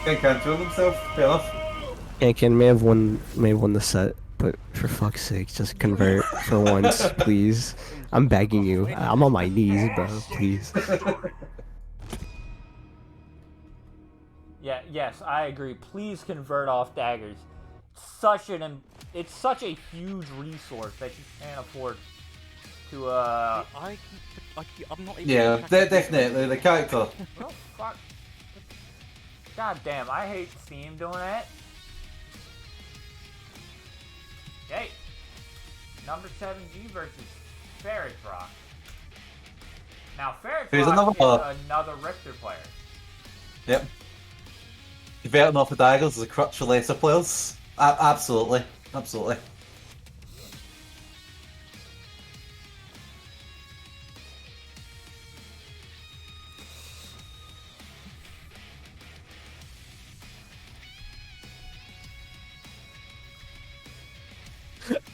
Can control himself, fair enough. Ken may have won the set, but for fuck's sake, just convert for once, please. I'm begging you. I'm on my knees, bro, please. Yeah, yes, I agree. Please convert off daggers. It's such a huge resource that you can't afford to, I'm not even. Yeah, definitely, the character. Oh, fuck. God damn, I hate Steam doing that. Okay. Number 7G versus Ferret Rock. Now, Ferret Who's Rock another- is another Richter player. Yep. Converting off the daggers is a crutch for lesser players. Absolutely. Absolutely.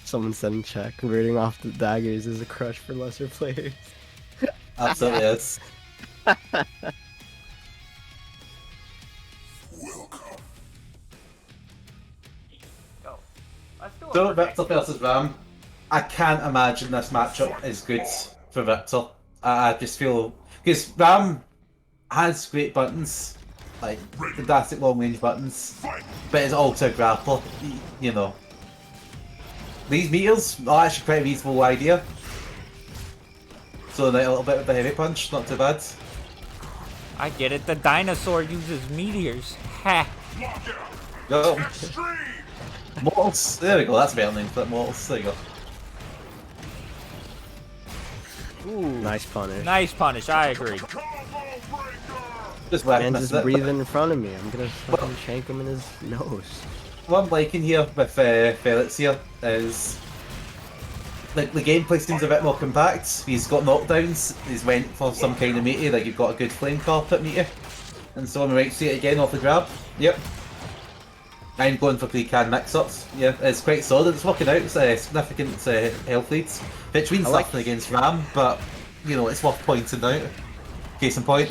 Someone said in chat, converting off the daggers is a crush for lesser players. Absolutely is. Go. Let's do So, it. Victor versus Ram. I can't imagine this matchup is good for Victor. I just feel... Because Ram has great buttons, like fantastic long range buttons, but it's also a grappler, you know. These meters are actually quite a reasonable idea. So like a little bit with the heavy punch, not too bad. I get it. The dinosaur uses meteors. Ha! Go. Mortals. There we go, that's a better name for it, Mortals. There you go. Ooh, nice punish. Nice punish, I agree. Just whack Man, missed just it. breathing in front of me. I'm gonna fucking shank him in his nose. What I'm liking here with Felix here is like the gameplay seems a bit more compact. He's got knockdowns, he's went for some kind of meaty, like you've got a good flame carpet meaty. And so we might see it again off the grab. Yep. I'm going for pre-can mix-ups. Yeah, it's quite solid, it's working out, it's significant health leads. Which means nothing against Ram, but you know, it's worth pointing out. Case in point.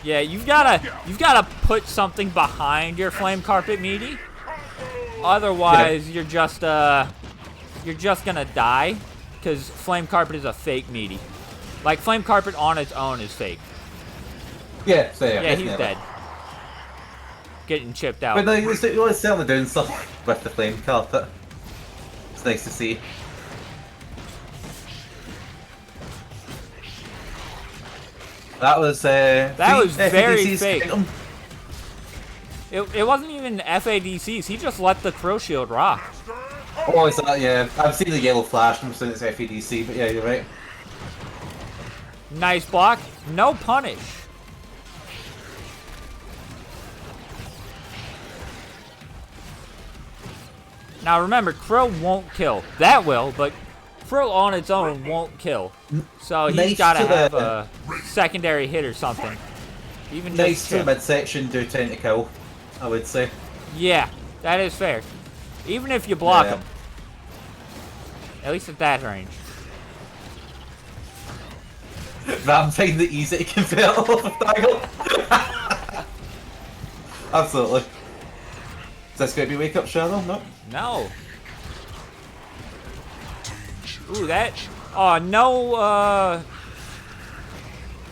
Yeah, you've gotta put something behind your flame carpet meaty. Otherwise, you're just gonna die, because flame carpet is a fake meaty. Like flame carpet on its own is fake. Yeah, so Yeah, he's definitely. dead. Getting chipped out. But no, you're certainly doing stuff with the flame carpet. It's nice to see. That was very FADC's fake. item. It wasn't even FADCs. He just let the crow shield rock. Oh, is that? Yeah, I've seen the yellow flash. I'm assuming it's FADC, but yeah, you're right. Nice block. No punish. Now remember, crow won't kill. That will, but crow on its own won't kill. So he's Nice gotta to have the- a secondary hit or something. Even Nice just to chip. midsection do tend to kill, I would say. Yeah, that is fair. Even if you block Yeah. him. At least at that range. Ram find the easy to convert off of Daggle. Absolutely. Is this going to be wake up shadow? No. No. Ooh, that. Oh, no,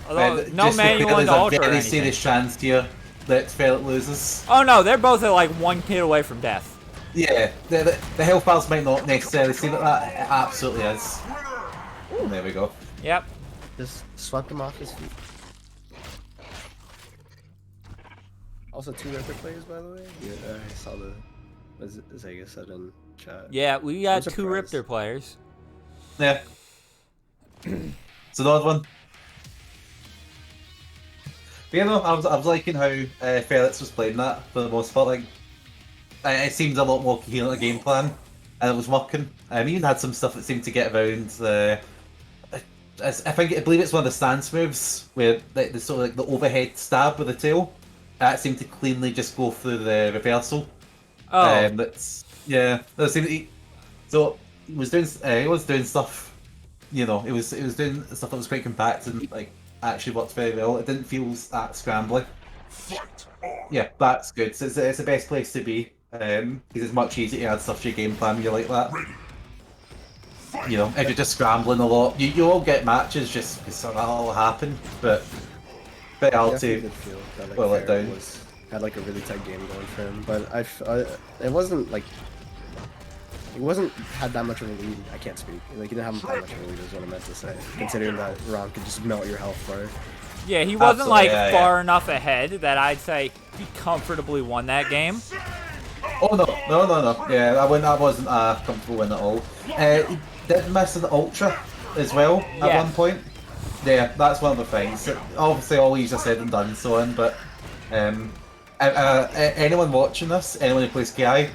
although, no Just manual there's into a ultra or very anything. serious chance here that Felix loses. Oh no, they're both at like 1 hit away from death. Yeah, the health bars might not necessarily seem like that. It absolutely is. There we go. Yep. Just swept him off his feet. Also, 2 Ripper players, by the way. Yeah, I saw the. As Zega said in chat. Yeah, we got I'm 2 surprised. Riptor players. Yeah. It's an odd one. But you know, I was liking how Felix was playing that for the most part. Like, it seemed a lot more coherent a game plan, and it was working. Even had some stuff that seemed to get around. I believe it's one of the stance moves where the sort of like the overhead stab with the tail. That seemed to cleanly just go through the reversal. Oh. That's yeah. That seemed so he was doing stuff. You know, it was doing stuff that was quite compact and like actually worked very well. It didn't feel that scrambly. Yeah, that's good. So it's the best place to be because it's much easier to add stuff to your game plan when you're like that. You know, if you're just scrambling a lot, you all get matches just because that'll happen. But hard Definitely to did feel that, like, boil it Farrell down. had like a really tight game going for him, but it wasn't like he wasn't had that much of a lead. I can't speak. Like he didn't have that much of a lead is what I meant to say. Considering that Rom could just melt your health bar. Yeah, he wasn't Absolutely, like yeah, far enough ahead that I'd say he comfortably won that game. Oh no. Yeah, I wasn't a comfortable win at all. He did miss an ultra as well at Yeah. one point. Yeah, that's one of the things. Obviously, all easier said than done, so on. But anyone watching this, anyone who plays KI,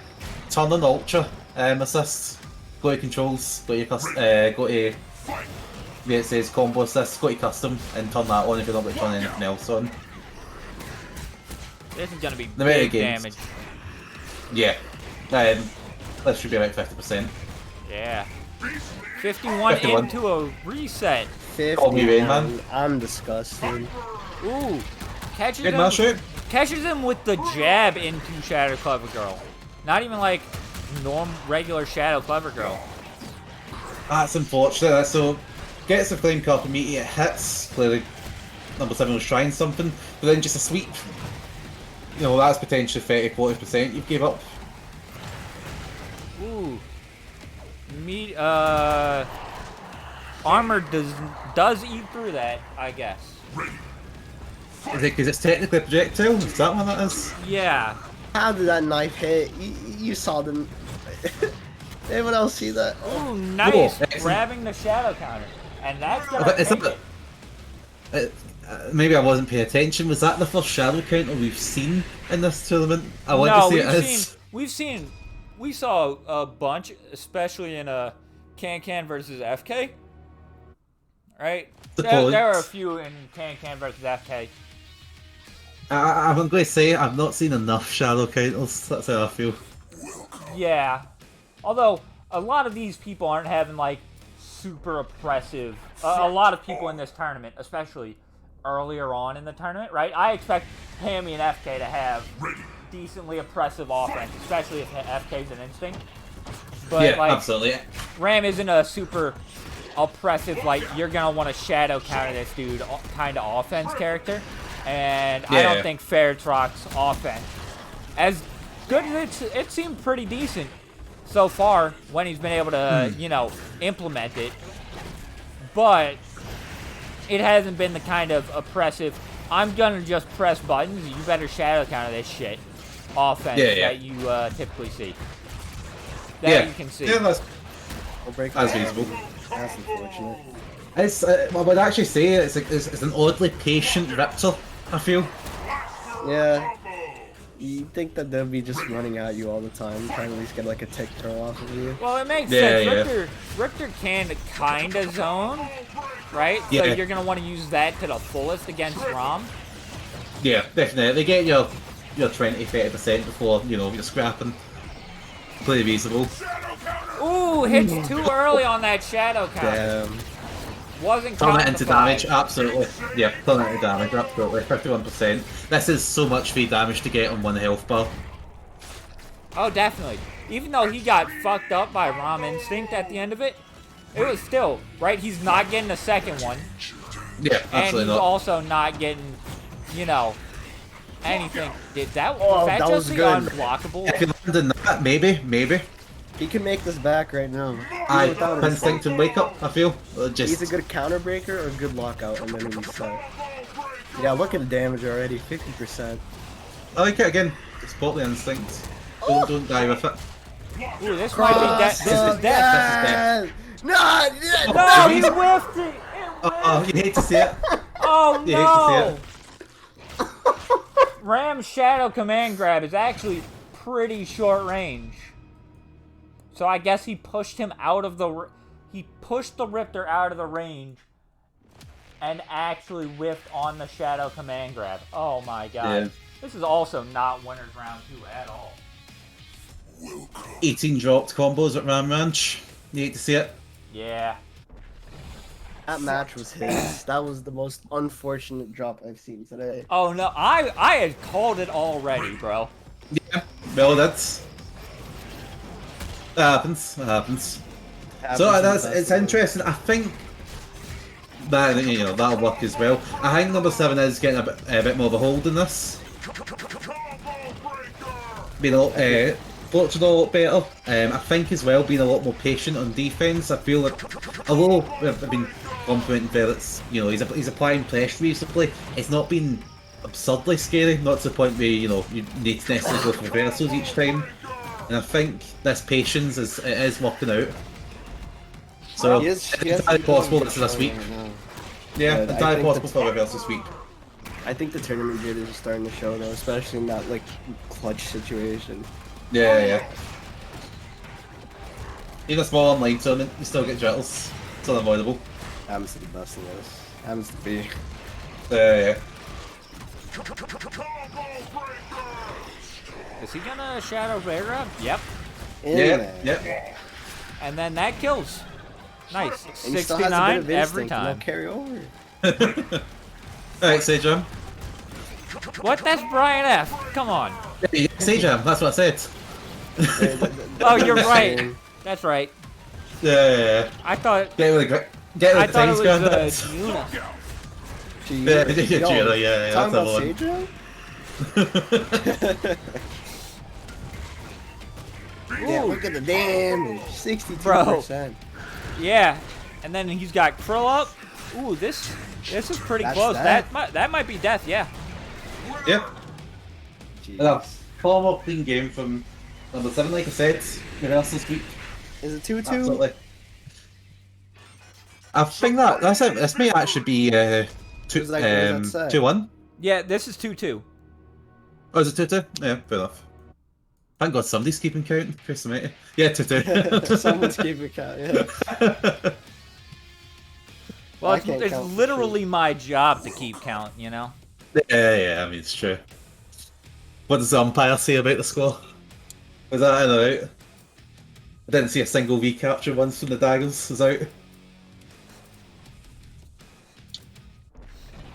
turn on ultra assist. Go to controls. Go to where it says combo assist. Go to custom and turn that on if you're not going to turn anything else on. This is gonna be The meta big games. damage. Yeah. This should be about 50%. Yeah. 51 51. into a reset. Call me Rain Man. 51. I'm disgusted. Ooh. Catches Good him, mashup. catches him with the jab into Shadow Clever Girl. Not even like regular Shadow Clever Girl. That's unfortunate. So, gets the flame cup immediately, it hits. Clearly, number 7 was trying something, but then just a sweep. You know, that's potentially 30-40% you've gave up. Ooh. Armor does eat through that, I guess. Is it because it's technically a projectile? Is that what that is? Yeah. How did that knife hit? You saw them. Anyone else see that? Ooh, nice. excellent. Grabbing the shadow counter. And that's gonna But is take that, it. maybe I wasn't paying attention. Was that the first shadow counter we've seen in this tournament? I want No, to say it is. we saw a bunch, especially in Can versus FK. Right? Suppose. There are a few in Can versus FK. I'm going to say I've not seen enough shadow counters. That's how I feel. Yeah. Although a lot of these people aren't having like super oppressive. A lot of people in this tournament, especially earlier on in the tournament, right? I expect Hammy and FK to have decently oppressive offense, especially if FK's an instinct. But yeah, like absolutely. Ram isn't a super oppressive, like you're gonna want to shadow counter this dude kind of offense character. And I don't think Fairtrock's offense, as good as it seemed pretty decent so far when he's been able to, you know, implement it. But it hasn't been the kind of oppressive, I'm gonna just press buttons, you better shadow counter this shit offense that you typically see. That you can see. Yeah, that's reasonable. That's unfortunate. It's, I would actually say it's an oddly patient Raptor, I feel. Yeah. You think that they'll be just running at you all the time, trying to at least get like a tick throw off of you? Well, it makes Yeah, sense. Richter can kind of zone, right? So Yeah. you're going to want to use that to the fullest against Rom. Yeah, definitely. They get your 20-30% before, you know, you're scrapping. Pretty reasonable. Ooh, hits too early on that shadow counter. Damn. Wasn't Turn it counting into the five. damage, absolutely. Yeah, turn it into damage, absolutely. 51%. This is so much free damage to get on one health bar. Oh, definitely. Even though he got fucked up by Rom Instinct at the end of it, it was still, right? He's not getting a second one. Yeah, And absolutely he's not. also not getting, you know, anything. Did that? Oh, Was that that just was the good. unblockable? If you land in that, maybe. He can make this back right now. I Without instinct and wake up, I feel. He's a good counter breaker or a good lockout, and then he's set. Yeah, look at the damage already, 50%. I like it again. Spot the instinct. Don't die with it. Ooh, this might be death. This is death. This is death. No, No, he whiffed it. Oh, you hate to see it. Oh You hate to no! Ram's Shadow Command Grab is actually pretty short range. So I guess he pushed him out of the... He pushed the Riptor out of the range and actually whiffed on the Shadow Command Grab. Oh my god. Yeah. This is also not Winner's Round 2 at all. 18 dropped combos at Ram Ranch. You hate to see it. Yeah. that match was his. That was the most unfortunate drop I've seen today. Oh no, I had called it already, bro. Yeah, well, that happens. That happens. It's interesting. I think that that'll work as well. I think number 7 is getting a bit more of a hold in this. Being a lot, Fortune a lot better. I think as well being a lot more patient on defense. I feel that although I've been complimenting Ferret's, he's applying pressure recently. It's not been absurdly scary. Not to the point where you need to necessarily go for reversals each time. And I think this patience is working out. So it's entirely possible this is a sweep. Yeah, entirely possible for a reversal sweep. I think the tournament jitters are starting to show though, especially in that clutch situation. Yeah. Even a small online tournament, you still get jitters. It's unavoidable. Happens to be best in this. Happens to be. Yeah. Is he gonna Shadow Bear Grab? Yep. Yep. And then that kills. Nice. And he still has a bit 69 of every instinct, and time. they'll carry over. Alright, Sajam. What? That's Brian F. Come on. Sajam, that's what I said. Oh, you're right. That's right. Yeah. I thought. Get with the I thought things it going. was Yuna. Yeah, Talking that's about the one. Sadira? Yeah, Ooh. look at the damage. 62%. Yeah. And then he's got Krill up. Ooh, this is pretty That's close. that. That might be death. Yeah. Yeah. Jeez. Far more clean game from number 7, like I said. Reversal sweep. Is it 2-2? Absolutely. I think that's it. This may actually be 2-1. Yeah. This is 2-2. Oh, is it 2-2? Yeah, fair enough. Thank God somebody's keeping count. Chris, mate. Yeah, 2-2. Someone's keeping count, yeah. Well, I can't it's count for literally my job to keep count. Yeah, I mean, it's true. What does the umpire say about the score? Was that in or out? I didn't see a single V capture once from the daggers. Was out.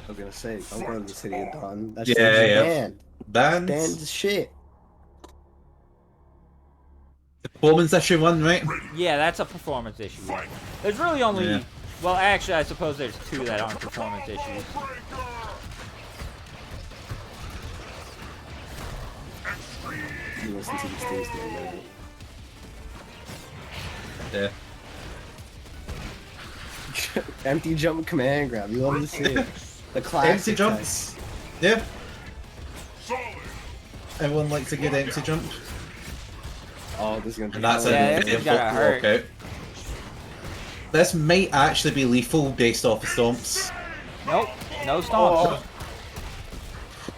I was gonna say, I'm going to the City of Dawn. That Yeah, shit's yeah. banned. Banned. Banned as shit. Performance issue 1, right? Yeah, that's a performance issue. There's really only. Yeah. Well, actually, I suppose there's 2 that aren't performance issues. You listen to these things, man. Yeah. Empty jump command grab. You love to see it. The classic. Empty jumps. Yeah. Everyone likes a good empty jump. Oh, this is gonna be. And that's Yeah, it. this is gonna hurt. Walkout. This might actually be lethal based off the stomps. Nope. No stomps. Oh.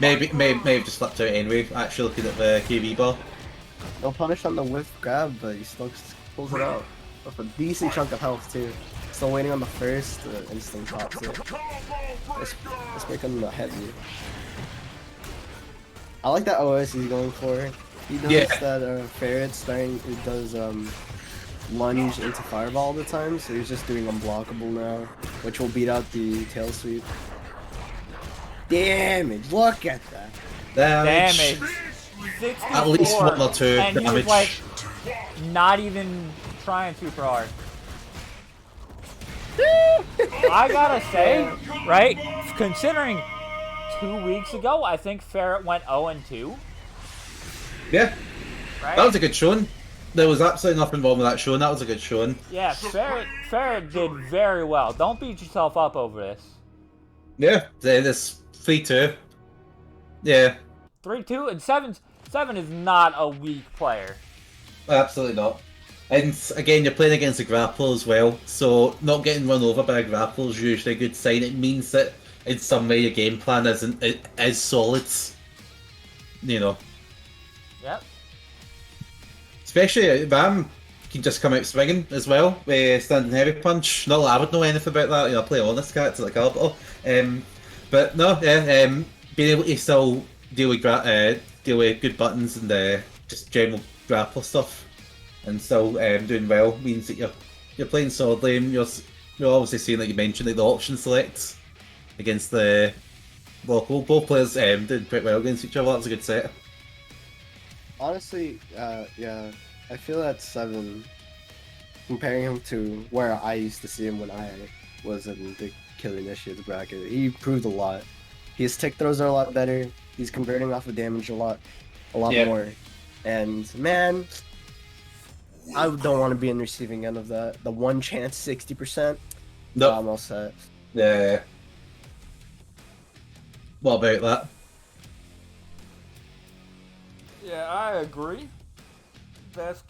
Maybe have just slipped out anyway. Actually, looking at the KV bar. No punish on the whiff grab, but he still pulls it out. With a decent chunk of health too. Still waiting on the first instant pops it. Let's make him the heavy. I like that OS he's going for. He knows that Ferret's does lunge into fireball all the time, so he's just doing unblockable now, which will beat out the tail sweep. Damage! Look at that. Damage. 64, At least 1 or 2 and damage. he was like not even trying super hard. I gotta say, right? Considering 2 weeks ago, I think Ferret went 0-2. Yeah, Right? that was a good showing. There was absolutely nothing wrong with that showing. That was a good showing. Yeah, Ferret did very well. Don't beat yourself up over this. Yeah, this 3-2. Yeah, 3-2 and 7 is not a weak player. absolutely not. And again, you're playing against a grappler as well, so not getting run over by a grappler is usually a good sign. It means that in some way your game plan is solid. You know, Yep. especially Ram can just come out swinging as well with standing heavy punch. Not that I would know anything about that. You know, I play honest characters like Arbiter. But no, yeah, being able to still deal with good buttons and just general grappler stuff, and still doing well means that you're playing solidly. And you're obviously seeing, like you mentioned, like the option select against the local. Both players did quite well against each other. That was a good set. Honestly, yeah, I feel that 7, comparing him to where I used to see him when I was in the Killer Initiates bracket, he improved a lot. His tick throws are a lot better. He's converting off of damage a lot Yeah. more. And man, I don't want to be in the receiving end of that. The one chance 60%. No, I'm all set. yeah. What about that? Yeah, I agree. That's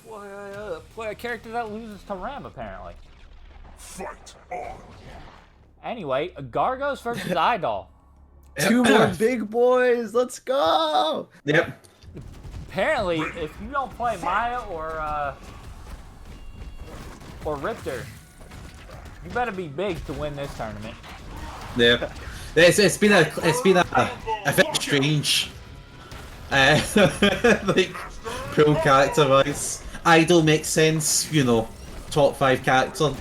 why I play a character that loses to Ram, apparently. Fight on. Anyway, Gargos versus Idol. 2 more big boys. Let's go. Yep. Apparently, if you don't play Maya or Riptor, you better be big to win this tournament. Yeah. It's been a bit strange. Like pro character wise, Idol makes sense. You know, top 5 character.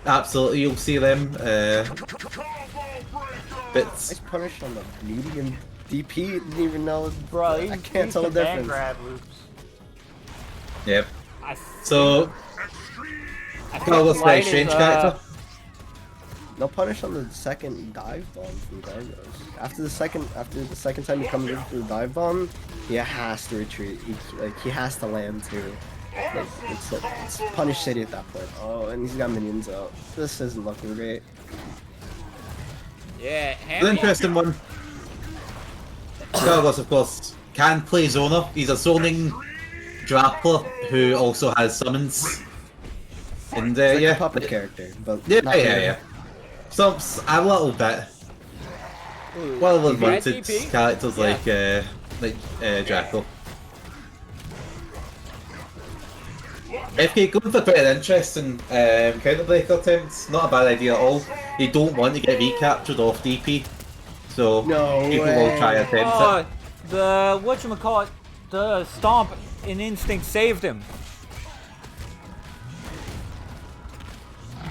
Absolutely, you'll see them. But Nice punish on the medium DP. Didn't even know. Bro, I can't tell the difference. grab loops. yeah. I So think Gargos very Light is, strange character. No punish on the second dive bomb from Gargos. After the second time he comes in for the dive bomb, he has to retreat. He has to land too. Like, it's punish city at that point. Oh, and he's got minions out. This isn't looking great. Yeah, An interesting one. Gargos, of course, can play zoner. He's a zoning grappler who also has summons. And It's like yeah, a puppet character, but yeah, not yeah, really. yeah. So a little bit. Well, Yeah, wanted TP. characters like Jackal. FK going for quite an interesting counterbreaker attempts. Not a bad idea at all. You don't want to get recaptured off DP, so No people way. will try attempt it. The whatchamacallit, the stomp in instinct saved him.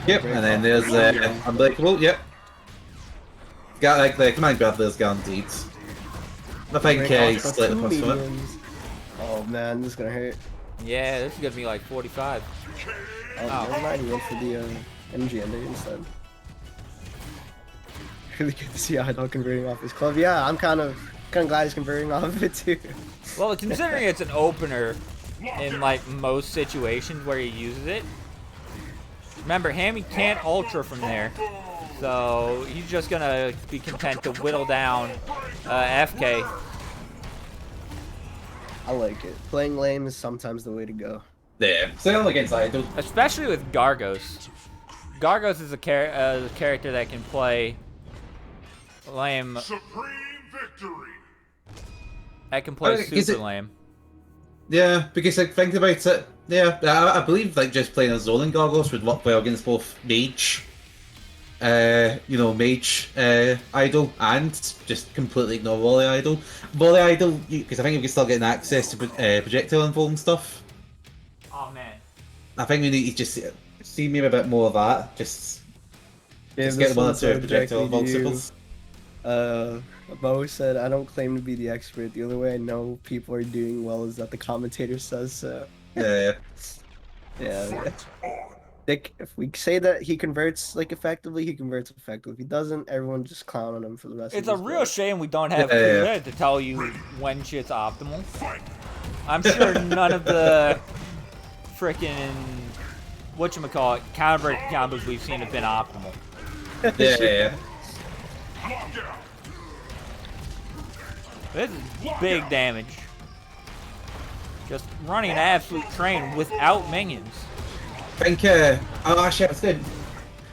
Yep, and then there's Unbreakable, yep. Got like the command grab there's guaranteed. I think Break he off for split the 2 plus from it. mediums. Oh man, this is gonna hurt. Yeah, this is gonna be like 45. Oh, never mind, he went for the MG ender instead. Really good to see Idol converting off his club. Yeah, I'm kind of glad he's converting off of it too. Well, considering it's an opener in like most situations where he uses it. Remember, Hammy can't ultra from there, so he's just gonna be content to whittle down FK. I like it. Playing lame is sometimes the way to go. Yeah, still against Idol. Especially with Gargos. Gargos is a character that can play lame. Supreme victory. That can play Is super it- lame. Yeah, because like think about it. Yeah, I believe like just playing a Zolan Gargos would work well against both Mage, Mage Idol, and just completely ignore Volley Idol. Volley Idol, because I think we can still get access to projectile info and stuff. Oh man. I think we need to just see maybe a bit more of that. Just Give get this one or one two to projectile directly info to you. supers. Bo said, I don't claim to be the expert. The only way I know people are doing well is that the commentator says so. Yeah. Yeah. if we say that he converts like effectively, he converts effectively. If he doesn't, everyone just clown on him for the rest It's of a his real life. shame we don't have Yeah. Kuda to tell you when shit's optimal. I'm sure none of the frickin' whatchamacallit counter combos we've seen have been optimal. Yeah. This is big damage. Just running an absolute train without minions. I think, oh, actually, I was good.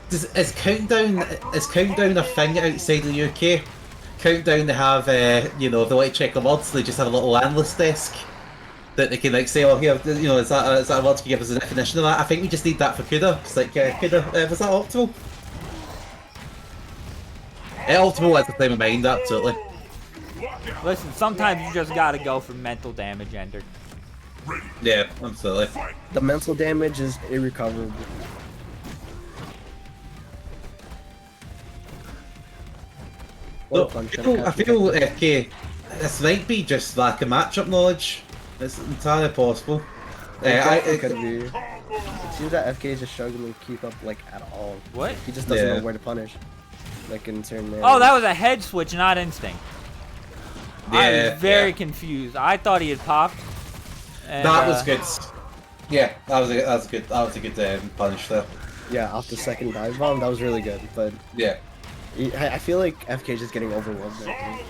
Is Countdown a thing outside the UK? Countdown, they have, you know, if they want to check the words, they just have a little analyst desk that they can, like, say, oh, here, you know, is that a word? Can you give us a definition of that? I think we just need that for Kuda. It's like, Kuda, was that optimal? Optimal at the time of mind, absolutely. Listen, sometimes you just gotta go for mental damage, Ender. Yeah, absolutely. The mental damage is irrecoverable. So, I feel FK, this might be just lack of matchup knowledge. It's entirely possible. It could be. It seems that FK is just struggling to keep up like at all. What? He just doesn't Yeah. know where to punish. Like in certain areas. Oh, that was a head switch, not instinct. I Yeah, was very yeah. confused. I thought he had popped. And, That was good. Yeah, that was a good punish there. Yeah, off the second dive bomb, that was really good. But Yeah, I feel like FK is just getting overwhelmed right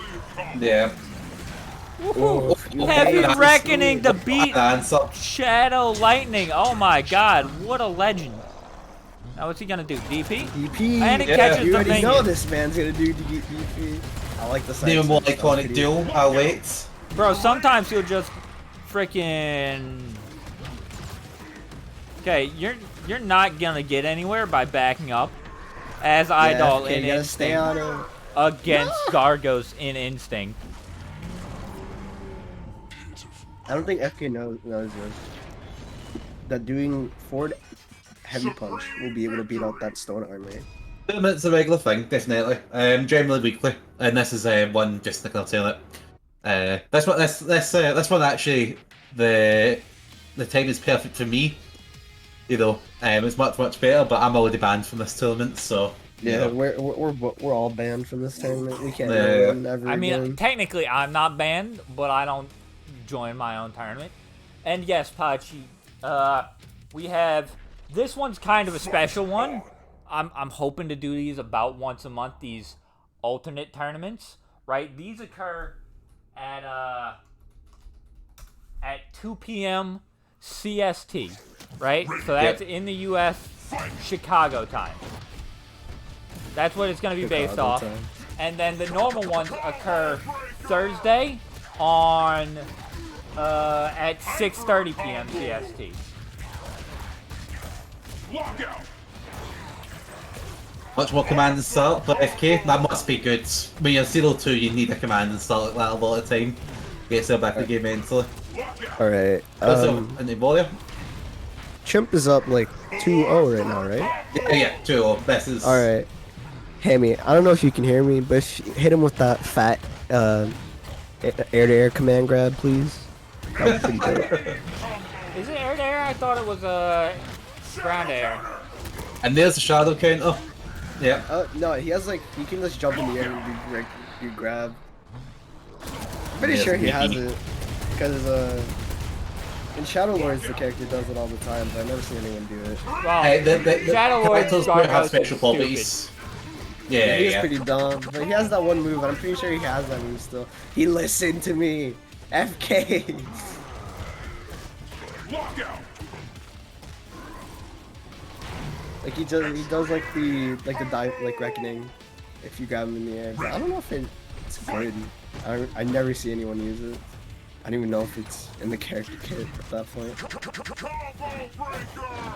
yeah. now. Heavy That's- Reckoning to beat Answer. Shadow Lightning. Oh my god, what a legend. Now what's he gonna do? DP? DP. And it Yeah. catches You the already know minion. this man's gonna do DP. I like the side Even more switch, that was iconic pretty- duel. I'll wait. Bro, sometimes he'll just freaking. Okay, you're not gonna get anywhere by backing up as Idol FK, in you gotta stay Instinct on him. against Gargos in Instinct. I don't think FK knows this. That doing forward heavy punch will be able to beat out that stone armor. It's a regular thing, definitely. Generally weekly, and this is one just to curtail it. This one actually the time is perfect for me. You know, it's much better, but I'm already banned from this tournament, so you Yeah, know. we're all banned from this tournament. We can't Yeah. win ever I mean, again. technically I'm not banned, but I don't join my own tournament. And yes, Pachi, we have this one's kind of a special one. I'm hoping to do these about once a month. These alternate tournaments, right? These occur at 2 p.m. CST, right? So that's in the U.S. Chicago time. That's what it's going to be based Chicago off. time. And then the normal ones occur Thursday on at 6:30 p.m. CST. Lockout. Much more command and start, but FK, that must be good. When you're 0-2, you need a command and start like that a lot of time. Get yourself back in the game mentally. All right. Also, any warrior? Chimp is up like 2-0 right now, right? Yeah, 2-0. This is. All right. Hammy, I don't know if you can hear me, but if you hit him with that fat air-to-air command grab, please. That would be pretty good. Is it air to air? I thought it was ground to air. And there's the shadow counter. Yeah. No, he has like he can just jump in the air and do grab. I'm pretty Yes, sure he has he- it because in Shadow Lords the character does it all the time, but I've never seen anyone do it. Well, The Shadow Lord's characters Gargos have is special stupid. properties. Yeah, He is yeah. pretty dumb, but he has that one move, and I'm pretty sure he has that move still. He listened to me, FK. Lockout. Like he does like the dive like reckoning, if you grab him in the air. But I don't know if it's good. I never see anyone use it. I don't even know if it's in the character kit at that point. Combo breaker.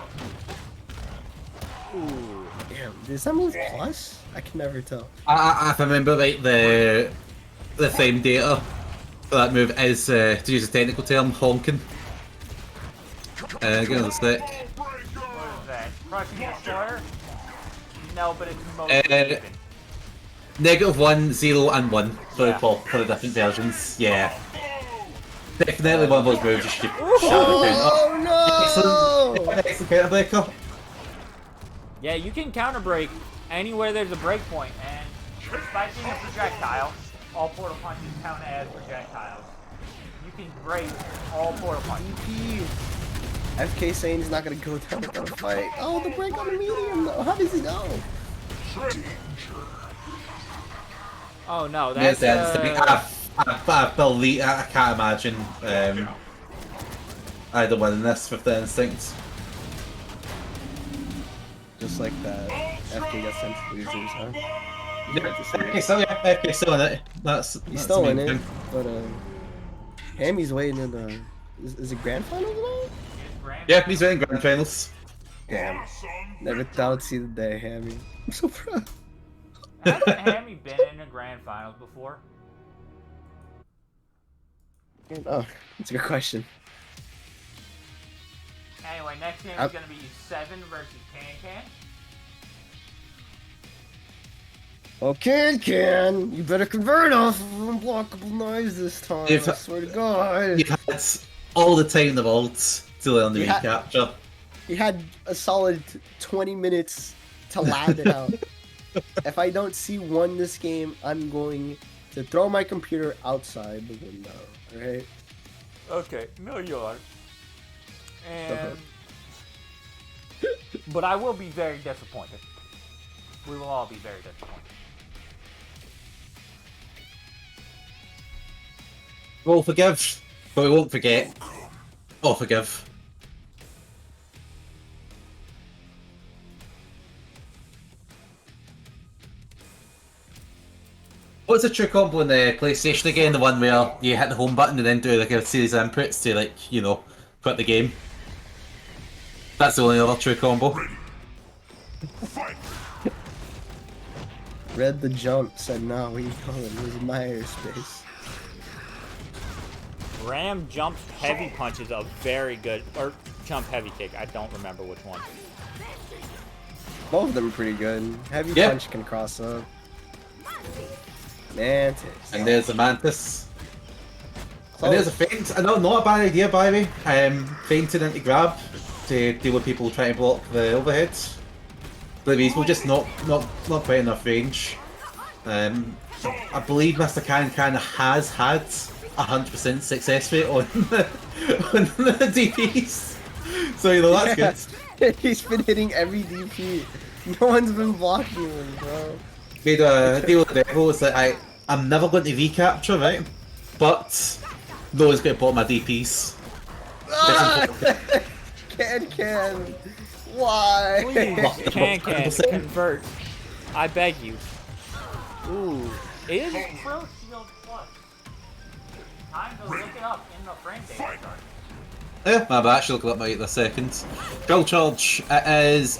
Ooh, damn, is that move plus? I can never tell. If I remember right, the frame data for that move is, to use a technical term, honking. Give us a sec. What is that? Crushing Destroyer? No, but it's most Uh, -1, 0, and 1 for, Yeah. for the different versions. Yeah. Definitely one of those moves you should shadow counter. Oh no! Excellent counter breaker. Yeah, you can counter break anywhere there's a break point, and despite being a projectile, all portal punches count as projectiles. You can break all portal punches. DP. FK saying he's not gonna go down without a fight. Oh, the break on the medium though. How does he know? Oh no, Yes, that's I believe I can't imagine either winning this with the instincts. Just like that. FK got sent to losers, huh? Okay, still in it. That's He's still the in main it, thing. but Hammy's waiting in the. Is it grand finals now? Yeah, he's winning grand finals. Damn. Never thought I'd see the day, Hammy. I'm so proud. Hasn't Hammy been in the grand finals before? Oh, that's a good question. Anyway, next game is going to be 7 versus Can. Oh, Can, you better convert off of unblockable knives this time. I swear to God. You've had all the time in the world to learn the recapture. He had a solid 20 minutes to lab it out. If I don't see one this game, I'm going to throw my computer outside the window. Alright? Okay, no you are. And... but I will be very disappointed. We will all be very disappointed. We'll forgive, but we won't forget. Or forgive. What's the true combo in the PlayStation again? The one where you hit the home button and then do like a series of inputs to, like, you know, quit the game. That's the only other true combo. Read the jump, said no, where you going? Where's my airspace? Ram jumps heavy punch is a very good, or jump heavy kick. I don't remember which one. Both of them are pretty good. Heavy Yep. punch can cross up. Mantis. And there's the Mantis. And there's a feint. I know, not a bad idea, by the way. Feinting into grab to deal with people trying to block the overhead. But these will just not quite enough range. I believe Mr. Can has had 100% success rate on the DPs. So, you know, that's good. He's been hitting every DP. No one's been blocking him, bro. Made a deal with the devil. It's like, I'm never going to recapture, right? But no one's going to block my DPs. Can. Why? Please, can convert. I beg you. Ooh, is Pro Shield Plus? Time to look it up in the frame data chart. Yeah, my bad. I should look it up in a second. Drill charge. It is.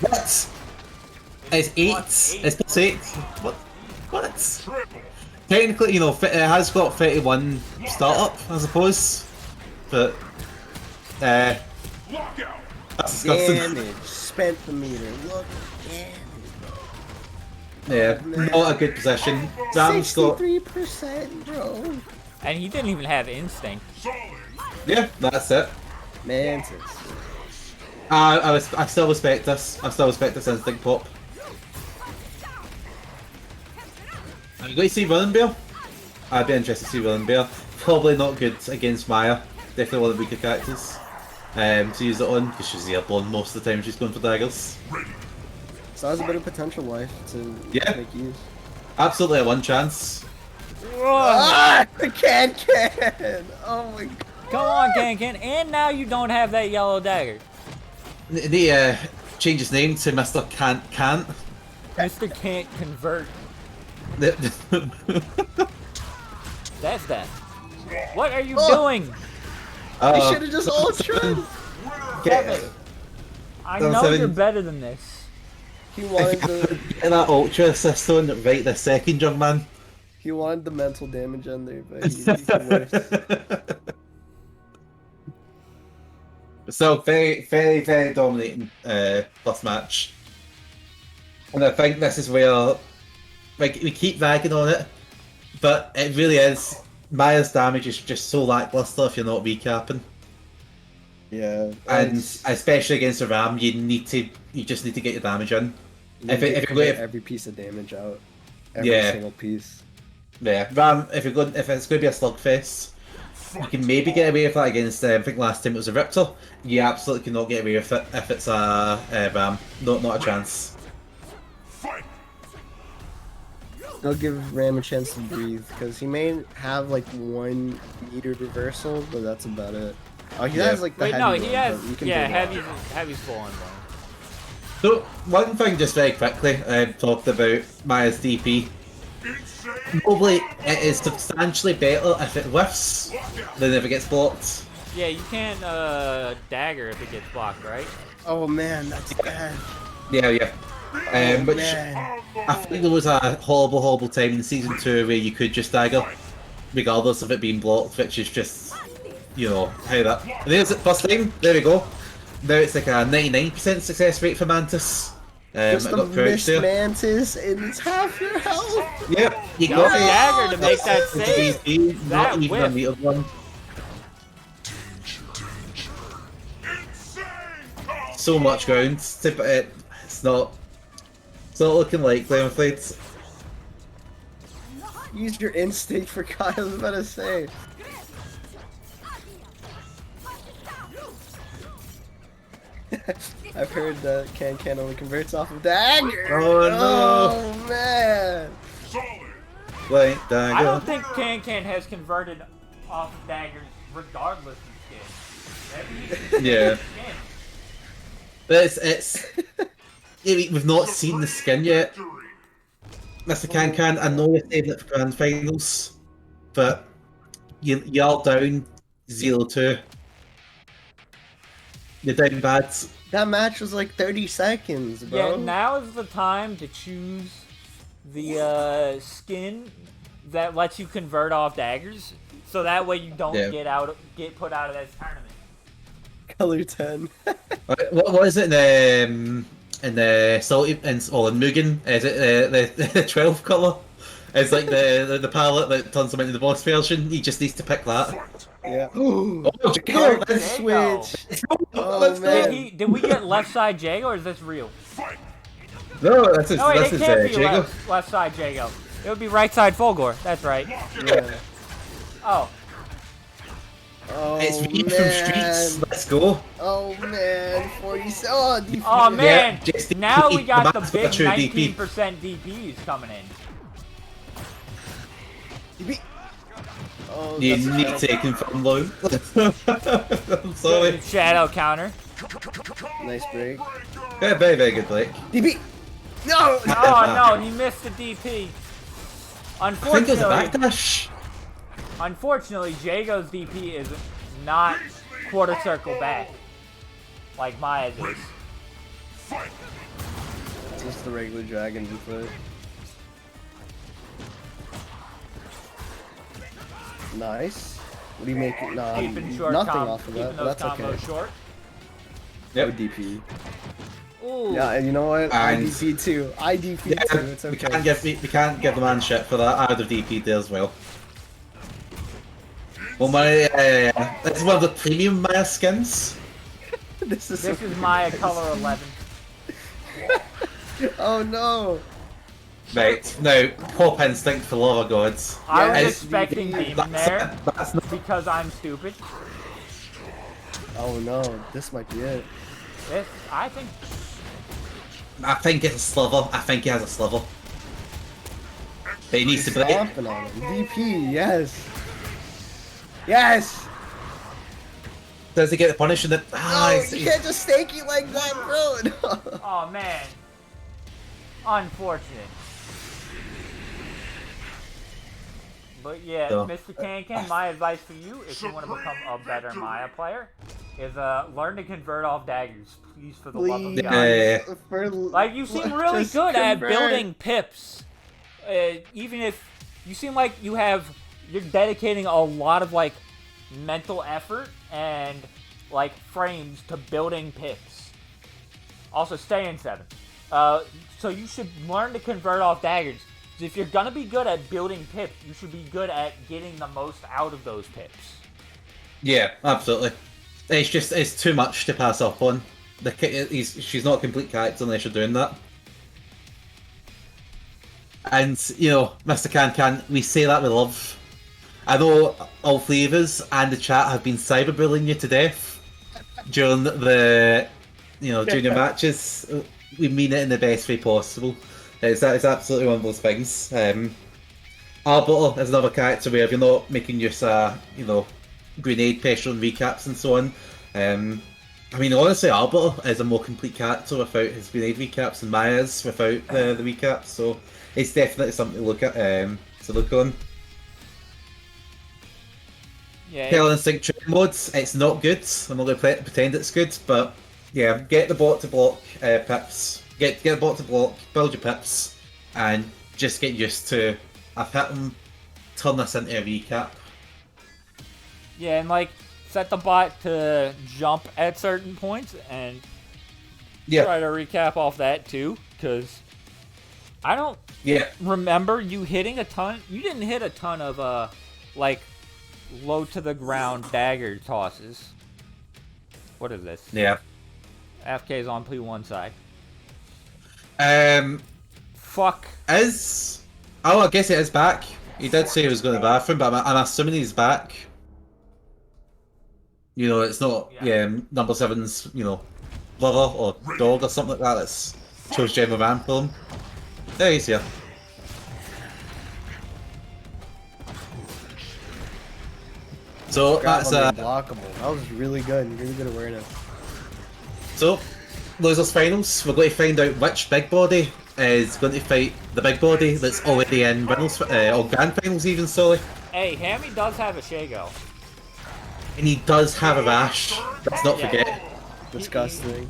What? It's 8. It's plus 8. What? Technically, you know, it has got 31 startup, I suppose. But, that's disgusting. Damage. Spent the meter. Look at Yeah, not a good position. Ram's got. 63%, bro. And he didn't even have instinct. Yeah, that's it. Mantis. I still respect this. I still respect this instinct pop. Are you going to see Running Bear? I'd be interested to see Running Bear. Probably not good against Maya. Definitely one of the weaker characters to use it on, because she's airborne most of the time she's going for daggers. So has a bit of potential life to make use. Absolutely a one chance. Ah! The can! Oh my god. Come on, Can, and now you don't have that yellow dagger. They change his name to Mr. Can't. Mr. Can't convert. That's that. What are you doing? You should have just ultra. I know you're better than this. He wanted the that ultra assist on right this second, young man. he wanted the mental damage on there, but he could worse. So very, very, very dominating first match, and I think this is where, like, we keep ragging on it, but it really is. Maya's damage is just so lackluster if you're not recapping. Yeah, And it's- especially against a ram, you just need to get your damage in. you If get you're going, every piece of damage out, every Yeah. single piece. yeah, ram. If it's going to be a slugfest, you can maybe get away with that against. I think last time it was a Riptor. You absolutely cannot get away with it if it's a ram. Not a chance. Fight! They'll give Ram a chance to breathe because he may have like one metered reversal, but that's about it. Oh, he Yeah. has like the Wait, heavy no, one, he but has. you can Yeah, do that. heavy's full on one. So one thing, just very quickly, I talked about Maya's DP. Insane! Probably it is substantially better if it whiffs than if it gets blocked. Yeah, you can't dagger if it gets blocked, right? Oh man, that's bad. Yeah. Oh, Which man. I think there was a horrible time in season 2 where you could just dagger, regardless of it being blocked, which is just, how that. There's it, first time. There we go. Now it's like a 99% success rate for Mantis. Just I a got crouched missed there. Mantis, and it's half your health. Yep, you Got got a it. dagger to make that save. DP, That not even a whiff. metered one. Insane! So much ground. It's not looking like Glamaflade. Use your instinct for Kyle. I was about to say. I've heard that Can only converts off of dagger. Oh, no. Oh man. Solid! Like I dagger. don't think Can has converted off daggers regardless of skin. Yeah. Skin. But it's we've not seen the skin yet. Victory! Mr. Can, I know you're saving it for grand finals, but you're down 0-2. You're down bad. That match was like 30 seconds, bro. Yeah, now is the time to choose the skin that lets you convert off daggers, so that way you don't Yeah. get put out of this tournament. Color 10. What was it in the salty in Mugen? Is it the 12 colour? It's like the palette that turns him into the boss version. He just needs to pick that. Fight! Yeah. Oh, Card There you go. switch. let's Oh, go. man. Did we get left side Jago or is this real? Fight! No, that's his, No, wait, that's it his can't be Jago. left side Jago. It would be right side Fulgore. That's right. Yeah. Oh, Oh, It's Reed from man. Streets. Let's go. Oh man, 47. Oh, DP. oh man! just Now we DP. got the That's big a true DP. 19% DPs coming in. DP. Oh, You that's need terrible. to confirm low. I'm sorry. Shadow counter. Nice break. Yeah, very, very good, Blake. DP. No. Oh no, he missed the DP. I think it was a Unfortunately, backdash. Jago's DP is not quarter circle back like Maya's is. Fight! Just the regular dragon foot. Nice. What do you make? Nah, Keeping short nothing com- off of keeping that, but those that's combos okay. short. No DP. Ooh. Yeah, and you know what? I And- DP too. I DP Yeah, too. It's we okay. can't give the man shit for that. I would have DP'd there as well. Well, this is one of the premium Maya skins. This is. This so is Maya color 11. Oh no. Right, now, Pop Instinct for love of gods. I was Yes, expecting DP. Demon there That's not, because I'm stupid. Oh no. This might be it. This, I think, I think it's a sliver. I think he has a sliver. But he needs to break. Stomping on him. DP. Yes. Yes. Does he get the punishment? No, you can't just stake it like that, bro. No. oh man. Unfortunate. But yeah, So- Mr. Can, my advice for you, if you want to become a better Maya player, is learn to convert off daggers, please, for the love of Please. God. Yeah. For, Like, you seem really just good at convert. building pips. Even if you seem like you're dedicating a lot of, like, mental effort and, like, frames to building pips. Also, stay in 7. So you should learn to convert off daggers. 'Cause if you're gonna be good at building pips, you should be good at getting the most out of those pips. Yeah, absolutely. it's too much to pass up on. She's not a complete character unless you're doing that. And you know, Mr. Can, we say that with love. I know all three of us and the chat have been cyberbullying you to death during the junior matches. We mean it in the best way possible. It's absolutely one of those things. Arbiter is another character where if you're not making use of grenade pressure and recaps and so on. I mean, honestly, Arbiter is a more complete character without his grenade recaps than Maya is without the recaps. So it's definitely something to look at. To look on. Yeah. Hell Instinct training modes, it's not good. I'm not going to pretend it's good, but yeah, get the bot to block pips. Get the bot to block, build your pips, and just get used to. I've hit them. Turn this into a recap. Yeah, and like set the bot to jump at certain points and try to recap off that too, because I don't remember you hitting a ton. You didn't hit a ton of like low to the ground dagger tosses. What is this? Yeah. FK's on P1 side. Fuck. Oh, I guess it is back. He did say he was going to the bathroom, but I'm assuming he's back. You know, it's not number 7's, brother or dog or something like that. It's chose general man for him. There he's here. So that's unblockable. That was really good awareness. So, losers finals. We're going to find out which big body is going to fight the big body that's already in winners or grand finals even. Sorry. Hey, Hammy does have a Shago. And he does have a rash. Let's not forget. Disgusting.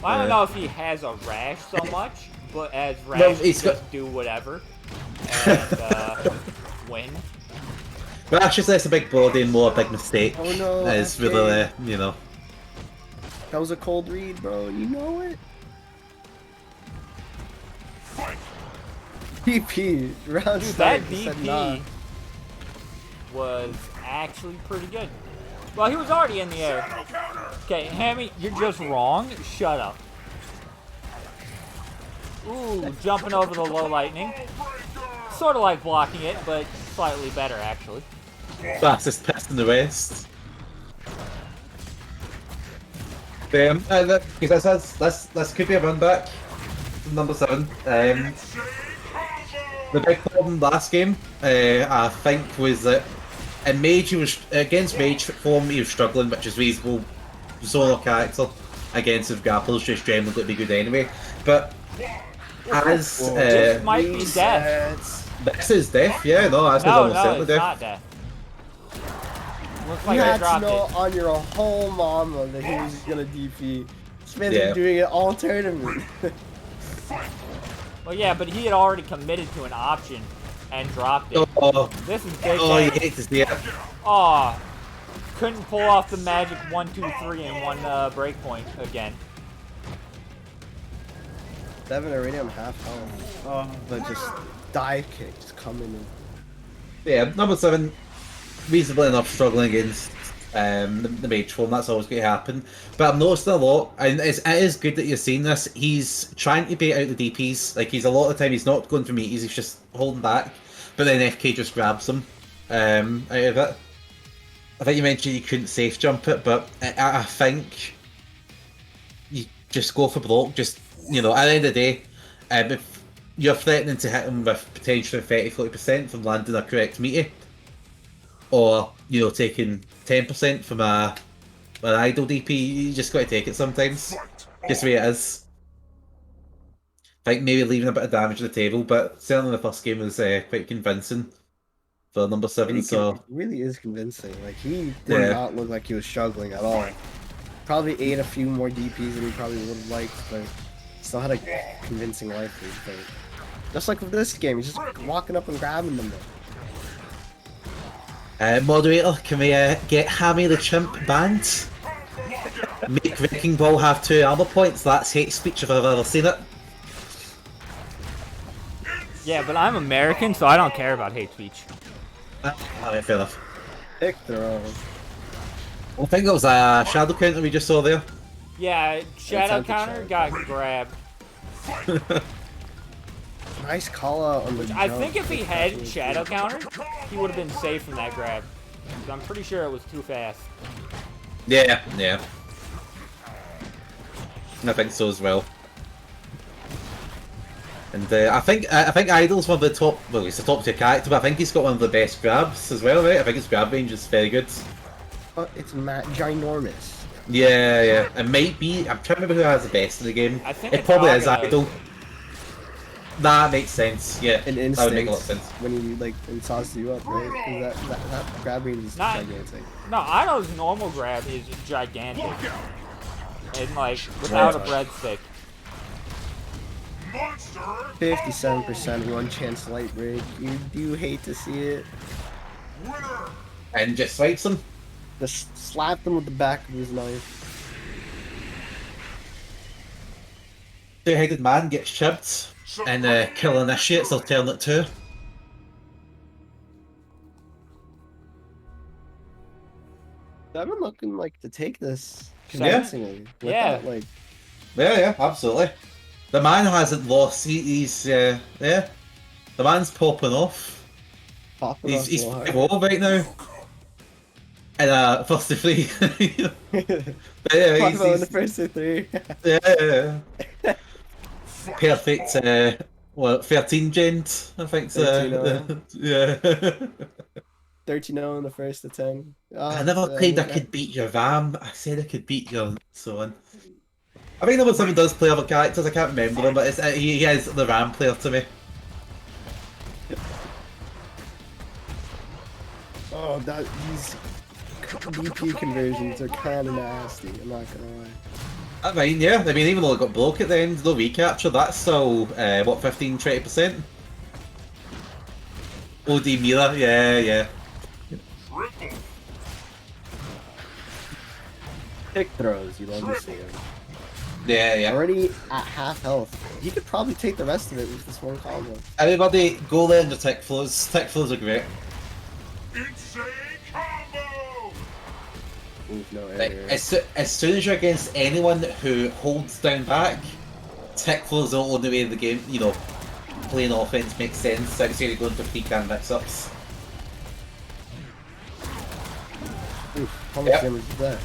I don't know if he has a rash so much, but as rash, he just do whatever and win. Rash is less a big body and more a big mistake. Oh no! It's really, That was a cold read, bro. You know it. DP round. Dude, that DP was actually pretty good. Well, he was already in the air. Okay, Hammy, you're just wrong. Shut up. Ooh, jumping over the low lightning. Sort of like blocking it, but slightly better, actually. Fastest pest in the West. Damn, this could be a run back from number 7. The big problem last game, I think, was that in Mage, against Mage form, he was struggling, which is reasonable. Solo character against his grapplers just generally going to be good anyway. But as this might be death. This is death, yeah. No, that's almost certainly death. Not death. Looks like you I had dropped to know it. on your whole mama that he was gonna DP. This man's been doing it all tournament. Well, yeah, but he had already committed to an option and dropped it. Oh, this is big. Oh, you hate to see it. Aw, couldn't pull off the magic 1, 2, 3 in one breakpoint again. 7 already, I'm half health. Oh, but just dive kicks coming in. Yeah, number 7, reasonably enough struggling against the mage form. That's always going to happen. But I'm noticing a lot, and it is good that you're seeing this. He's trying to bait out the DPs. Like, he's a lot of the time he's not going for meaties, he's just holding back. But then FK just grabs him out of it. I think you mentioned you couldn't safe jump it, but I think you just go for block. Just, at the end of the day, if you're threatening to hit him with potentially 30-40% from landing a correct meaty, or taking 10% from an idle DP, you just got to take it sometimes. Just the way it is. I think maybe leaving a bit of damage on the table, but certainly the first game was quite convincing for number 7. It really is convincing. Like, he did not look like he was struggling at all. Probably ate a few more DPs than he probably would have liked, but still had a convincing life lead. But just like with this game, he's just walking up and grabbing them. Moderator, can we get Hammy the Chimp banned? Make Wrecking Ball have 2 armor points. That's hate speech if I've ever seen it. Yeah, but I'm American, so I don't care about hate speech. Alright, fair enough. Pick their own. I think that was a shadow counter we just saw there. Yeah, shadow It's counter anti-shadow. got grabbed. Nice call out on the I jump. think if he Good had catch. shadow counter, he would have been safe from that grab. 'Cause I'm pretty sure it was too fast. Yeah, yeah. I think so as well. And I think Idol's one of the top. Well, he's the top tier character, but I think he's got one of the best grabs as well, right? I think his grab range is very good. But it's ginormous. Yeah, yeah. It might be. I'm trying to remember who has the best in the game. I think It it's probably is Aga. Idol. That makes sense. Yeah, An that would make a lot of instinct sense. when he like sauces you up, right? 'Cause that grab range is Not- gigantic. No, Ito's normal grab is gigantic. And like, without a breadstick. Monster. 57% one chance light break. You do hate to see it. Winner. And just swipes him. Just slap them with the back of his knife. Two-headed man gets chipped, and kill initiates alternate 2. I've been looking like to take this Yeah. convincingly. Yeah. Without, like, Yeah, yeah, absolutely. The man hasn't lost. He's yeah. The man's popping off. popping He's off he's so hard. 5-0 right now. And first to 3. But yeah, Talk he's, about in the he's, first of 3. yeah. Perfect. Well, 13 gent. I think. 13-0. Yeah. 13-0 in the first of 10. I never played I could beat your Ram. I said I could beat your so on. I think there was someone does play other characters. I can't remember them, but it's, he is the Ram player to me. Oh, these DP conversions are kind of nasty. I'm not gonna lie. I mean, yeah. I mean, even though it got broke at the end, no recapture. That's still what 15-20%. OD Mira, yeah, yeah. Triple. Pick throws, you love to see them. Yeah, yeah. Already at half health. He could probably take the rest of it with this one combo. Everybody, go learn the tech flows. Tech flows are great. Insane combo. Oof, no Like, error. as soon as you're against anyone who holds down back, tech flows are the only way the game, you know, playing offense makes sense. So it's really going for free can mix-ups. Oof, how much Yep. damage is that?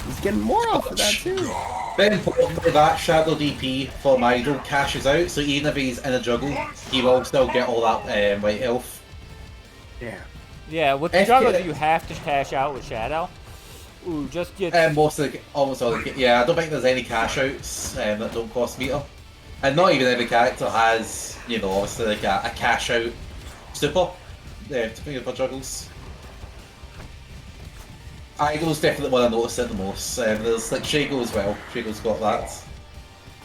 He's getting more off of that too. Very importantly, that Shadow DP for Idol cashes out, so even if he's in a juggle, he will still get all that white health. Yeah. Yeah, with the FK juggle, do you have to cash out with shadow? Ooh, just get. Almost all the, yeah, I don't think there's any cash outs that don't cost meter. And not even every character has, you know, obviously like a cash out super for juggles. Idol's definitely one I noticed it the most. There's like Shago as well. Shago's got that.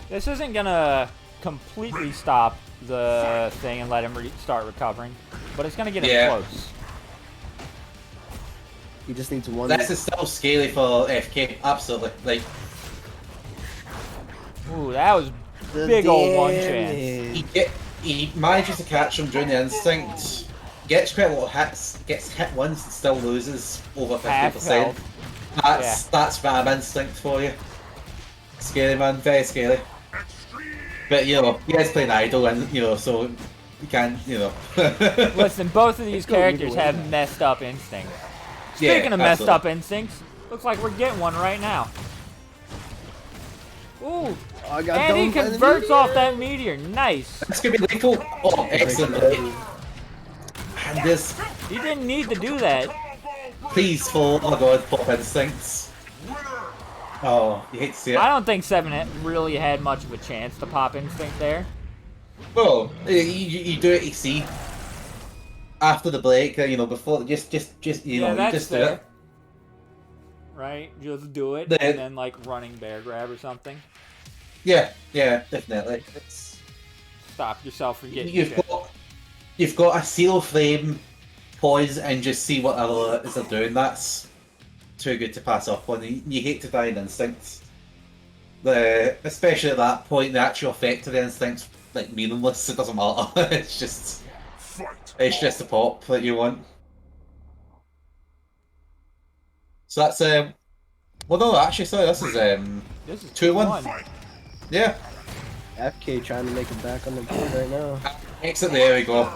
This isn't gonna completely stop the thing and let him start recovering, but it's gonna get him Yeah. close. He just needs one. This is still scaly for FK, absolutely. Like, Ooh, that was The big old one chance. damage. he manages to catch him during the instinct, gets quite a lot of hits, gets hit once and still loses over Half 50%. health. That's Ram instinct for you. Scary man, very scary. Extreme. But you know, you guys playing Idol and you know, so you can't, you know. Listen, both of these go either characters way have now. messed up instincts. Yeah, Speaking of messed absolutely. up instincts, looks like we're getting one right now. Ooh, Oh, I got and he domed by the converts meteor. off that meteor. Nice. It's gonna be lethal. Oh, excellent. And this, He didn't need to do that. please, for oh my god, pop instincts. Winner. Oh, you hate to see it. I don't think Seven really had much of a chance to pop instinct there. Well, you do it, you see. After the break, you know, before, just you know, you that's just do fair. it. Right? Just do it, The- and then like running bear grab or something. Yeah, yeah, definitely. It's Stop yourself from getting you've shit. got a seal frame, pause, and just see what others are doing. That's too good to pass up on. You hate to die in instinct. Especially at that point, the actual effect of the instinct's like meaningless. It doesn't matter. It's just a pop that you want. So that's Well, no, actually, sorry, this is This is 2-1. 2-1. Yeah. FK trying to make it back on the board right now. Excellent. There we go.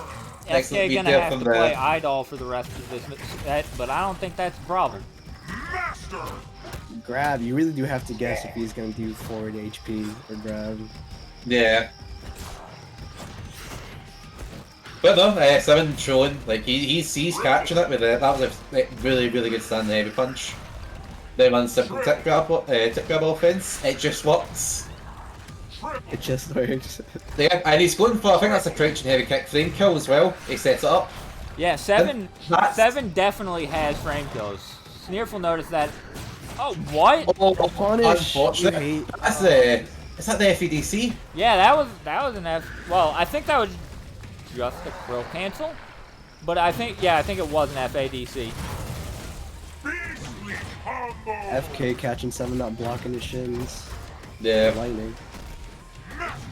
Excellent FK beat gonna there have from to play the. Idol for the rest of this set, but I don't think that's a problem. Master! Grab, you really do have to guess if he's gonna do forward HP or grab. Yeah. But no, Seven showing like he's catching it with it. That was a really good stand heavy punch. Then one simple tip grab offense. It just works. It just works. Yeah, and he's going for I think that's a crouching heavy kick frame kill as well. He sets it up. Yeah, Seven That's- definitely has frame kills. Sneerful noticed that. Oh, what? Oh, punish! Unfortunate. You hate- That's the. Is that the FEDC? Yeah, that was an F. Well, I think that was just a krill cancel, but I think it was an FADC. Beastly combo! FK catching 7 not blocking his shins. Yeah. Lightning.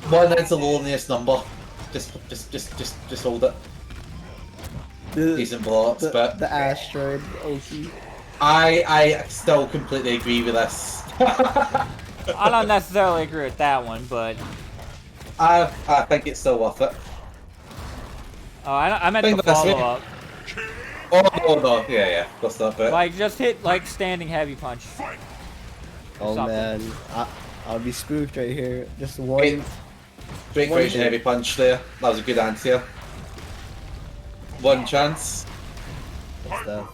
One is the loneliest number. Just hold it. The, Decent blocks, but the asteroid OC. I still completely agree with this. I don't necessarily agree with that one, but I think it's still worth it. oh, I meant Think the that's it. follow up. Oh no, yeah, that's not bit. Like just hit like standing heavy punch. Oh Something. man, I'll be spooked right here. Just one. Great one crouching hit. heavy punch there. That was a good answer. One chance. What's that?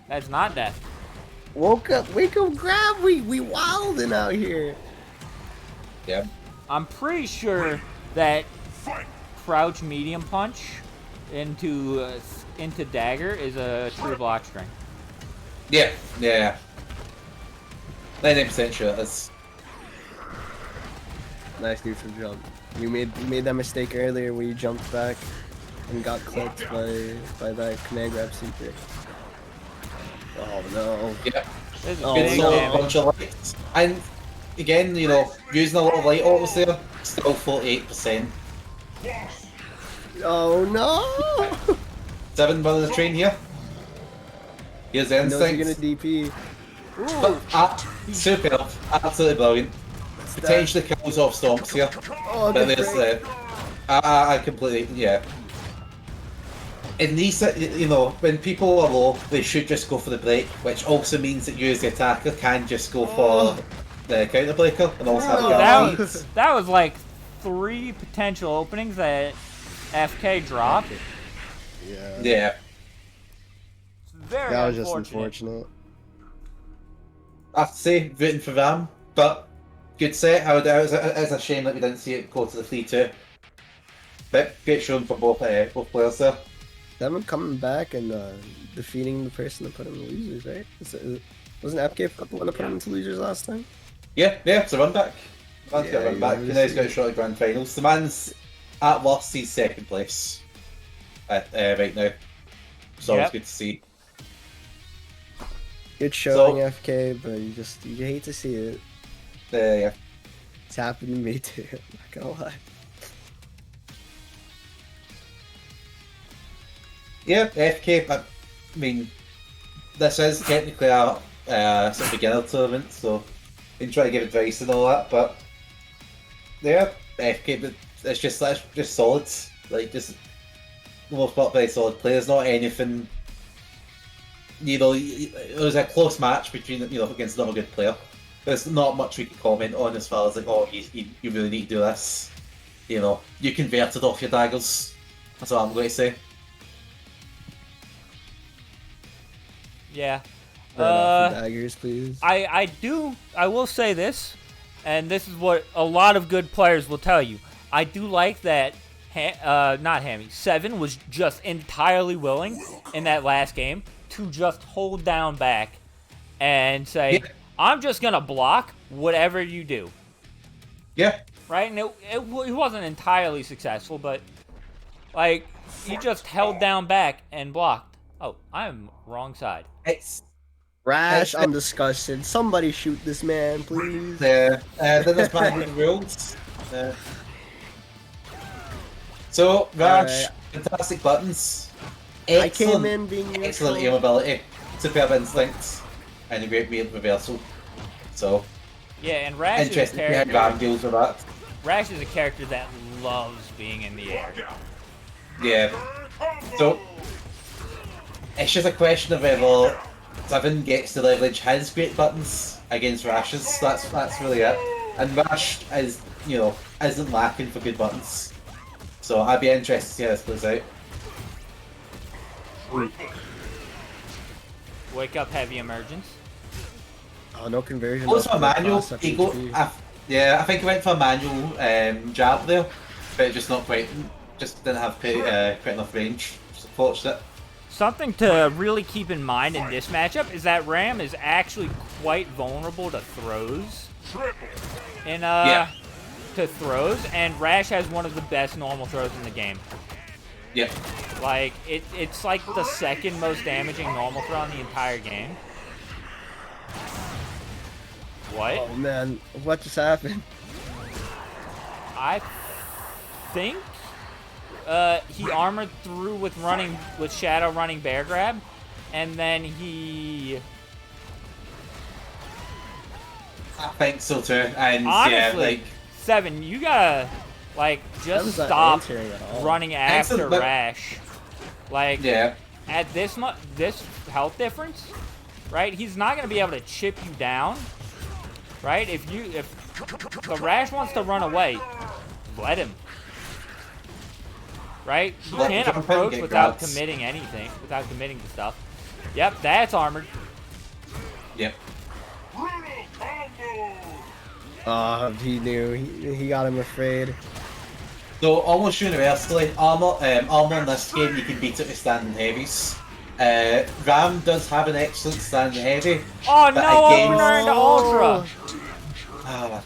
That's not death. Wake up, grab! We wildin' out here. Yeah. I'm pretty sure that crouch medium punch into dagger is a true block string. Yeah. 90% sure it is. Nice neutral jump. You made that mistake earlier where you jumped back and got clipped by that command grab super. Oh no. Yeah. This is Oh, Good big no. solid damage. bunch of lights. And again, you know, using a lot of light autos there, still 48%. Oh no! 7 running the train here. Here's the He knows you're gonna instinct. DP. But, superb. Absolutely brilliant. Potentially kills off stomps here. Oh, But the there's break. I completely, yeah. In these, you know, when people are low, they should just go for the break, which also means that you as the attacker can just go for the counter breaker and also have Oh, guarantees. That was like 3 potential openings that FK dropped. Yeah. Yeah. It's very That was just unfortunate. unfortunate. I have to say, rooting for Ram, but good set. It's a shame that we didn't see it go to the 3-2. But great showing for both players there. Them coming back and defeating the person that put him in losers, right? Wasn't FK the one that put him into losers last time? Yeah, it's a run back. Man's got a Yeah, run back. you Now he's got a shot at grand finals. The man's at worst, he's second place right now. So Yep. it's good to see. Good showing, FK, but you hate to see it. Yeah. It's happened to me too. I'm not gonna lie. Yeah, FK, I mean, this is technically a sort of beginner tournament, so you can try to give advice and all that, but yeah, FK, but that's just solid. Like, just the most part, very solid players, not anything. You know, it was a close match between, you know, against another good player. There's not much we can comment on as far as like, oh, you really need to do this. You know, you converted off your daggers. That's what I'm going to say. Yeah. Burn off the daggers, please. I will say this, and this is what a lot of good players will tell you. I do like that, not Hammy, Seven was just entirely willing in that last game to just hold down back and say, Yeah. I'm just going to block whatever you do. Yeah. Right? And it wasn't entirely successful, but, like, he just held down back and blocked. Oh, I'm wrong side. It's Rash, I'm disgusted. Somebody shoot this man, please. then there's Mandarin rules. So Raj, Alright. fantastic buttons. I came Excellent, in being excellent neutral. aim ability, superb instincts, and a great reversal. So Yeah, and Rash is a interesting to see how character. Ram deals with that. Rash is a character that loves being in the air. Yeah. So it's just a question of whether Seven gets to leverage his great buttons against Rash's. That's really it. And Rash is, you know, isn't lacking for good buttons. So I'd be interested to see how this plays out. Wake up, heavy emergence. Oh, no conversion. Goes for a manual. Such He go, HP. I think he went for a manual jab there, but just not quite. Just didn't have quite enough range. Just unfortunate. Something to really keep in mind in this matchup is that Ram is actually quite vulnerable to throws. To throws, and Rash has one of the best normal throws in the game. Yep. Like, it's like the second most damaging normal throw in the entire game. What? Oh man, what just happened? I think he armored through with Shadow running bear grab, and then he. I think so too. And Honestly, yeah, like Seven, you gotta just Seven's not stop answering at all. running after Excellent, but- Rash. Like yeah, at this health difference, right? He's not gonna be able to chip you down, right? If the Rash wants to run away, let him. Right? You Let can't him jump in and approach get without grabs. committing anything, without committing to stuff. Yep, that's armored. yep. Brutal combo! Oh, he knew. He got him afraid. So almost universally, armor in this game you can beat it with standing heavies. Ram does have an excellent standing heavy. Oh but no, against- opener into Ultra! Ah,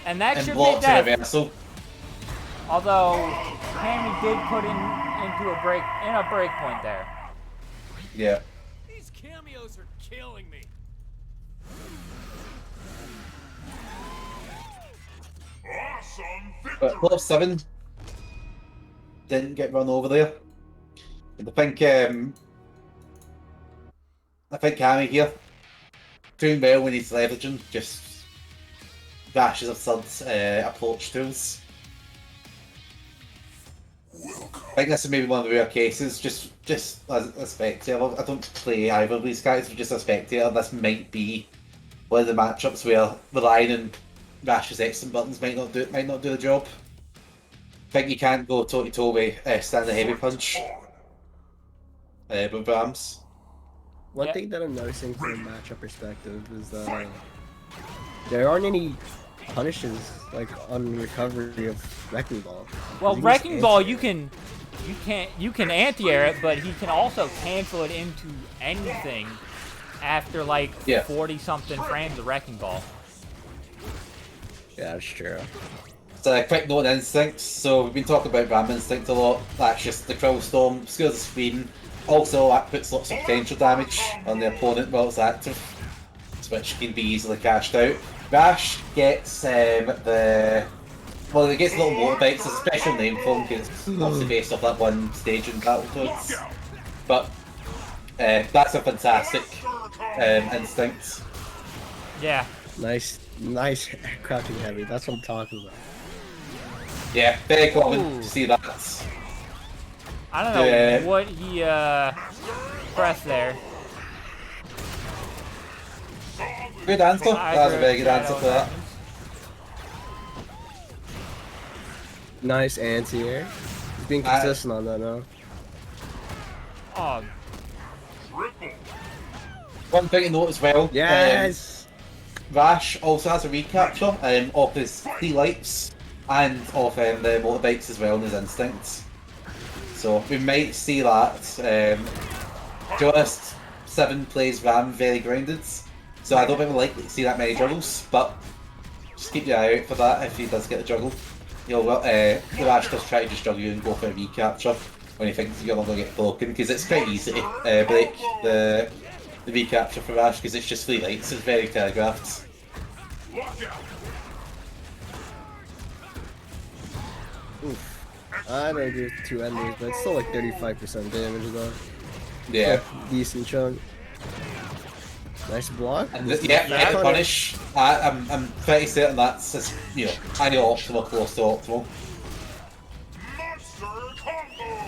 And that and should be blocks death. universal. Although Hammy did put into a break point there. Yeah. These cameos are killing me. Awesome But victory! plus 7 didn't get run over there. And I think Cammy here doing well when he's leveraging, just dashes absurd approach tools. I think this is maybe one of the rare cases, just as a spectator. I don't play either of these guys, but just a spectator, this might be one of the matchups where relying on Rash's excellent buttons might not do the job. I think you can't go toe to toe with standing heavy punch with Rams. One Yeah. thing that I'm noticing from a matchup perspective is that there aren't any punishes like on recovery of Wrecking Ball. Well, You can just Wrecking Ball, anti-air you can anti-air it, but he can also cancel it into anything after like Yeah. 40 something frames of Wrecking Ball. Yeah, that's true. So a quick note on instincts. So we've been talking about Ram instinct a lot. That's just the Krill Storm, scales the screen. Also, that puts lots of potential damage on the opponent while it's active, which can be easily cashed out. Rash gets he gets little motorbikes. There's a special name for him because it's obviously based off that one stage in Battletoads. But that's a fantastic instinct. Yeah. Nice crouching heavy. That's what I'm talking about. Yeah, very common Ooh. to see that. I don't know Yeah. what he pressed there. Good answer. That was a very good Shadow answer for that. Emergence. Nice anti-air. He's being I- consistent on that now. Oh, Triple! One thing to note as well. Yes. Rash also has a recapture of his three lights and of the motorbikes as well in his instincts. So we might see that. Just 7 plays Ram very grounded, so I don't think we're likely to see that many juggles, but just keep your eye out for that if he does get the juggle. The Rash does try to just juggle you and go for a recapture when he thinks you're not going to get broken, because it's quite easy to break the recapture for Rash because it's just 3 lights, it's very telegraphed. Look out! Oof. I don't agree with 2 enemies, but it's still like 35% damage though. Yeah. Decent chunk. Nice block. And yeah, Back on punish. I'm pretty certain that's just, either optimal or close to optimal. Monster combo.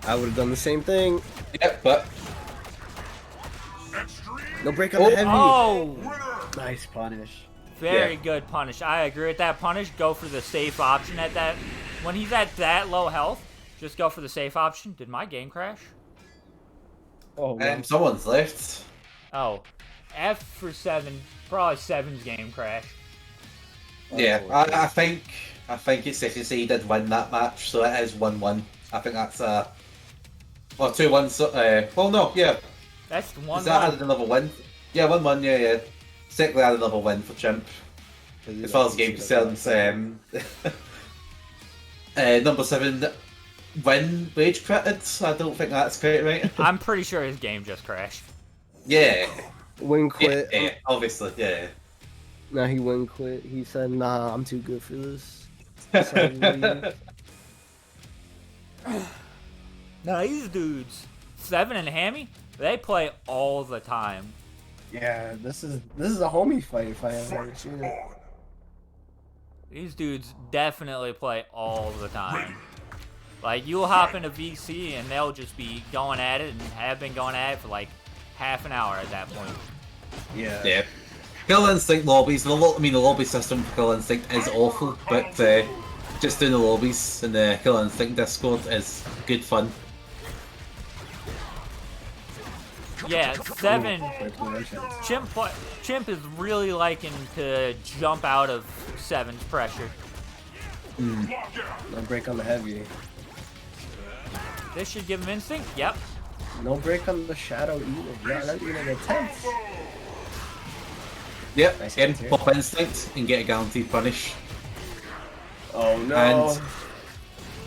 I would have done the same thing. Yep, but Extreme No break on the heavy. Oh, winner. Nice punish. very Yeah. good punish. I agree with that punish. Go for the safe option at that. When he's at that low health, just go for the safe option. Did my game crash? Oh, wow. someone's left. Oh, F for 7. Probably 7's game crash. Yeah, Oh, I think it's safe to say he did win that match, so it is 1-1. I think that's well 2-1. So, well, no, yeah. That's Is 1-1. that added another win? Yeah, 1-1. Yeah. Secondly, added another win for Chimp. As far as the game concerns, number 7 win rage critted. I don't think that's quite right. I'm pretty sure his game just crashed. Yeah. Win Yeah, quit. yeah, obviously, yeah. No, he win quit. He said, "Nah, I'm too good for this." Decided to leave. No, these dudes, 7 and Hammy, they play all the time. Yeah, this is a homie fight if I ever seen it. These dudes definitely play all the time. Like, you'll hop into VC and they'll just be going at it and have been going at it for like half an hour at that point. Yeah. Yeah. Kill Instinct lobbies, the lobby system for Kill Instinct is awful, but just doing the lobbies in the Kill Instinct Discord is good fun. Yeah, 7. Chimp is really liking to jump out of 7's pressure. No break on the heavy. This should give him instinct. Yep. No break on the shadow either. Yeah, not even attempts. Yep, Nice again, hit. pop Instinct and get a guaranteed punish. Oh no. And,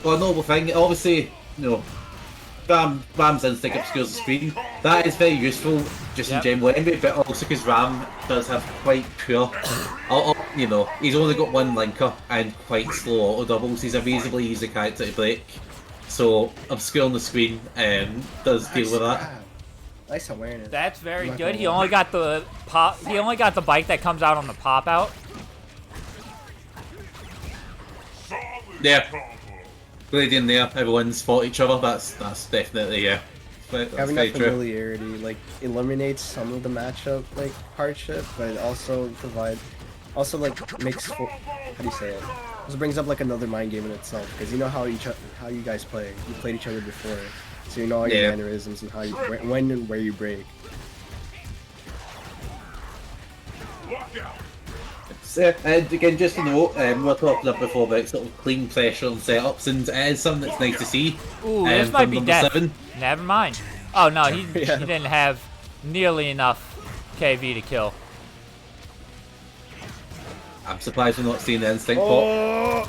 well, noble thing, obviously, Ram's Instinct obscures the screen. That is very useful just Yep. in general anyway, but also because Ram does have quite poor, he's only got one linker and quite slow auto doubles. He's a reasonably easy character to break. So obscuring the screen does deal with that. Nice awareness. That's very Not good. gonna He lie. only got the pop. He only got the bike that comes out on the pop out. Solid Yeah. combo. Glade in there, everyone's fought each other. That's definitely That's Having very that true. familiarity eliminates some of the matchup hardship, but it also makes how do you say it? This brings up another mind game in itself because you know how you guys play. You played each other before, so you know all your Yeah. mannerisms and how you when and where you break. Lock out. And again, just to note, we were talking up before about sort of clean pressure and setups, and it is something that's nice to see. Ooh, this might from be number death. 7. Never mind. Oh no, he Yeah. didn't have nearly enough KV to kill. I'm surprised we're not seeing the instinct pop.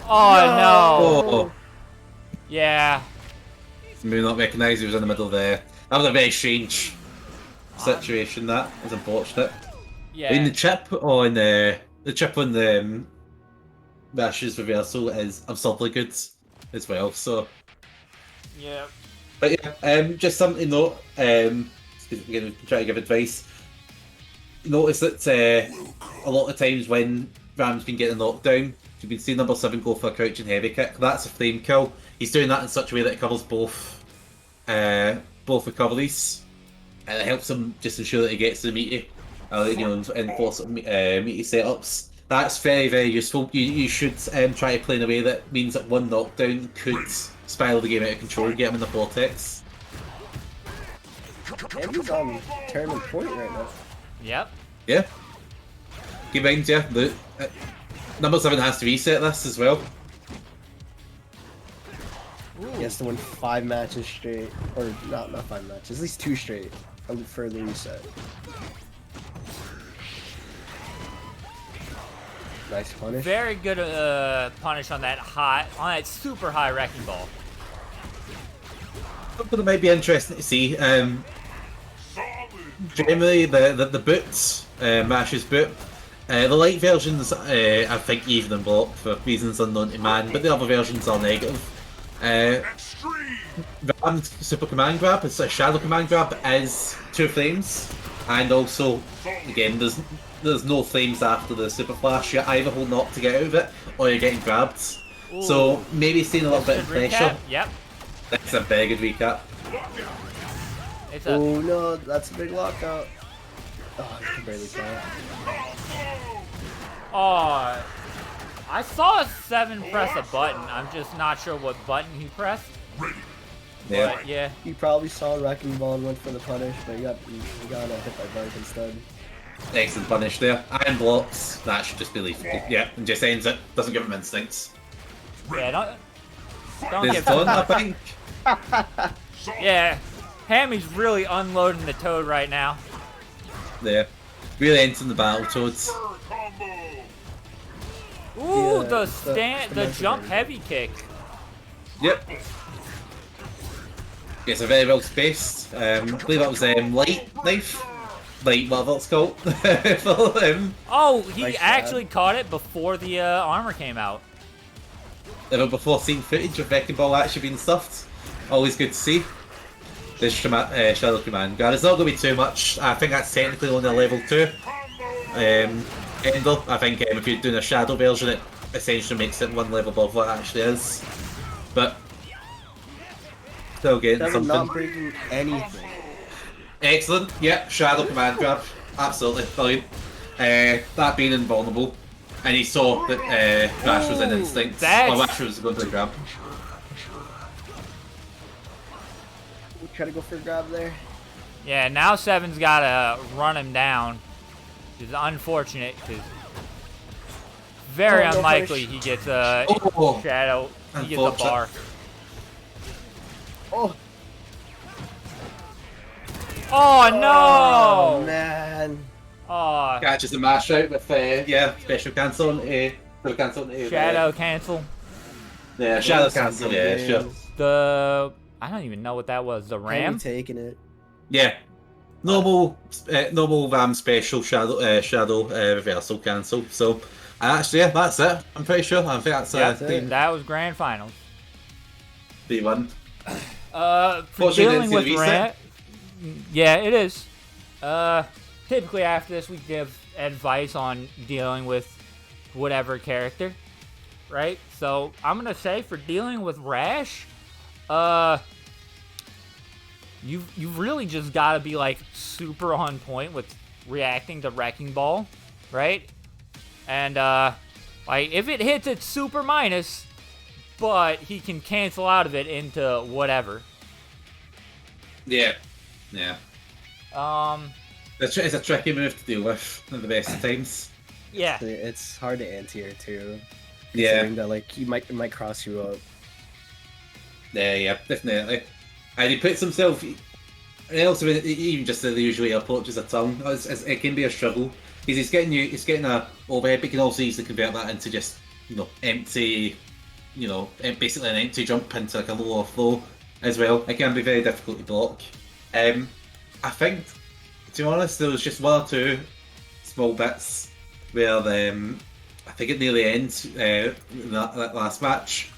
Oh no. Oh, Yeah. maybe not recognise he was in the middle there. That was a very strange situation. That was unfortunate. Yeah. I mean, the chip on the Rash's reversal is absurdly good as well. So, Yeah. but yeah, just something to note. Again, we can try to give advice. Notice that a lot of times when Ram's been getting knocked down, you've been seeing number 7 go for a crouching heavy kick. That's a flame kill. He's doing that in such a way that it covers both recoveries, and it helps him just ensure that he gets to the meaty, and for sort of meaty setups. That's very, very useful. You should try to play in a way that means that one knockdown could spiral the game out of control, get him in the vortex. Heavy's on tournament point right now. Yep. Yeah. Keep in mind, the number 7 has to reset this as well. He has to win 5 matches straight, or not 5 matches, at least 2 straight for the reset. Nice punish. Very good punish on that super high wrecking ball. But it might be interesting to see. Solid. Generally, the boots, Mash's boot, the light versions, I think even in block for reasons unknown to man, but the other versions are negative. Extreme. Ram's super command grab, it's a shadow command grab, is 2 flames, and also, again, there's no flames after the super flash. You're either holding up to get out of it, or you're getting grabbed. So Ooh. maybe seeing a little bit of Good pressure. recap. Yep. That's a very good recap. It's a. Oh no, that's a big lockout. Oh, I can barely tell. Oh, I saw 7 press a button. I'm just not sure what button he pressed. Yeah. But yeah. He probably saw Wrecking Ball and went for the punish, but he got hit by Bark instead. Excellent punish there. Iron blocks. That should just be lethal. Yeah, and just ends it. Doesn't give him instincts. Yeah, don't There's give Dawn, I think. Yeah, Hammy's really unloading the Toad right now. There. Really entering the battle, Toads. Ooh, Yeah, the jump heavy kick. Yep. It's a very well spaced. I believe that was light knife. Light, whatever it's called. For him. Oh, he Nice actually caught it before the armor came out. Ever before seeing footage of Wrecking Ball actually being stuffed. Always good to see. This Shadow Command Guard. It's not going to be too much. I think that's technically only a level 2. Ender. I think if you're doing a Shadow version, it essentially makes it 1 level above what it actually is. But still getting Seven something. not breaking anything. Excellent. Yep, Shadow Command Grab. Absolutely brilliant. That being invulnerable. And he saw that Rash was in Ooh, instinct. that's- Well, Rash was going for the grab. We try to go for a grab there. Yeah, now Seven's got to run him down. Which is unfortunate because very Oh, no unlikely punish. he gets a Oh, shadow. He gets a unfortunate. bar. Oh, Oh oh no! man. Oh, catches the mash out with special cancel on A. Cancel on A. shadow cancel. Yeah, shadow cancel. Yeah, sure. I don't even know what that was. The ram. Hammy taking it. Yeah. Normal Ram special shadow reversal cancel. So actually, yeah, that's it. I'm pretty sure. I think that's Yep, it. that was grand finals. B1. For Fortunately, dealing didn't with see the ram. Yeah, it is. Typically after this, we give advice on dealing with whatever character, right? So I'm gonna say for dealing with Rash, you've really just gotta be like super on point with reacting to Wrecking Ball, right? And like if it hits, it's super minus, but he can cancel out of it into whatever. Yeah. Yeah. It's a tricky move to deal with at the best of times. Yeah. It's hard to anti-air too. Yeah. Considering that like it might cross you up. Yeah, definitely. And he puts himself. And also, even just the usual air approaches a tongue, it can be a struggle because he's getting a overhead, but he can also easily convert that into just empty, basically an empty jump into like a lower flow as well. It can be very difficult to block. I think, to be honest, there was just 1 or 2 small bits where I think at near the end, that last match,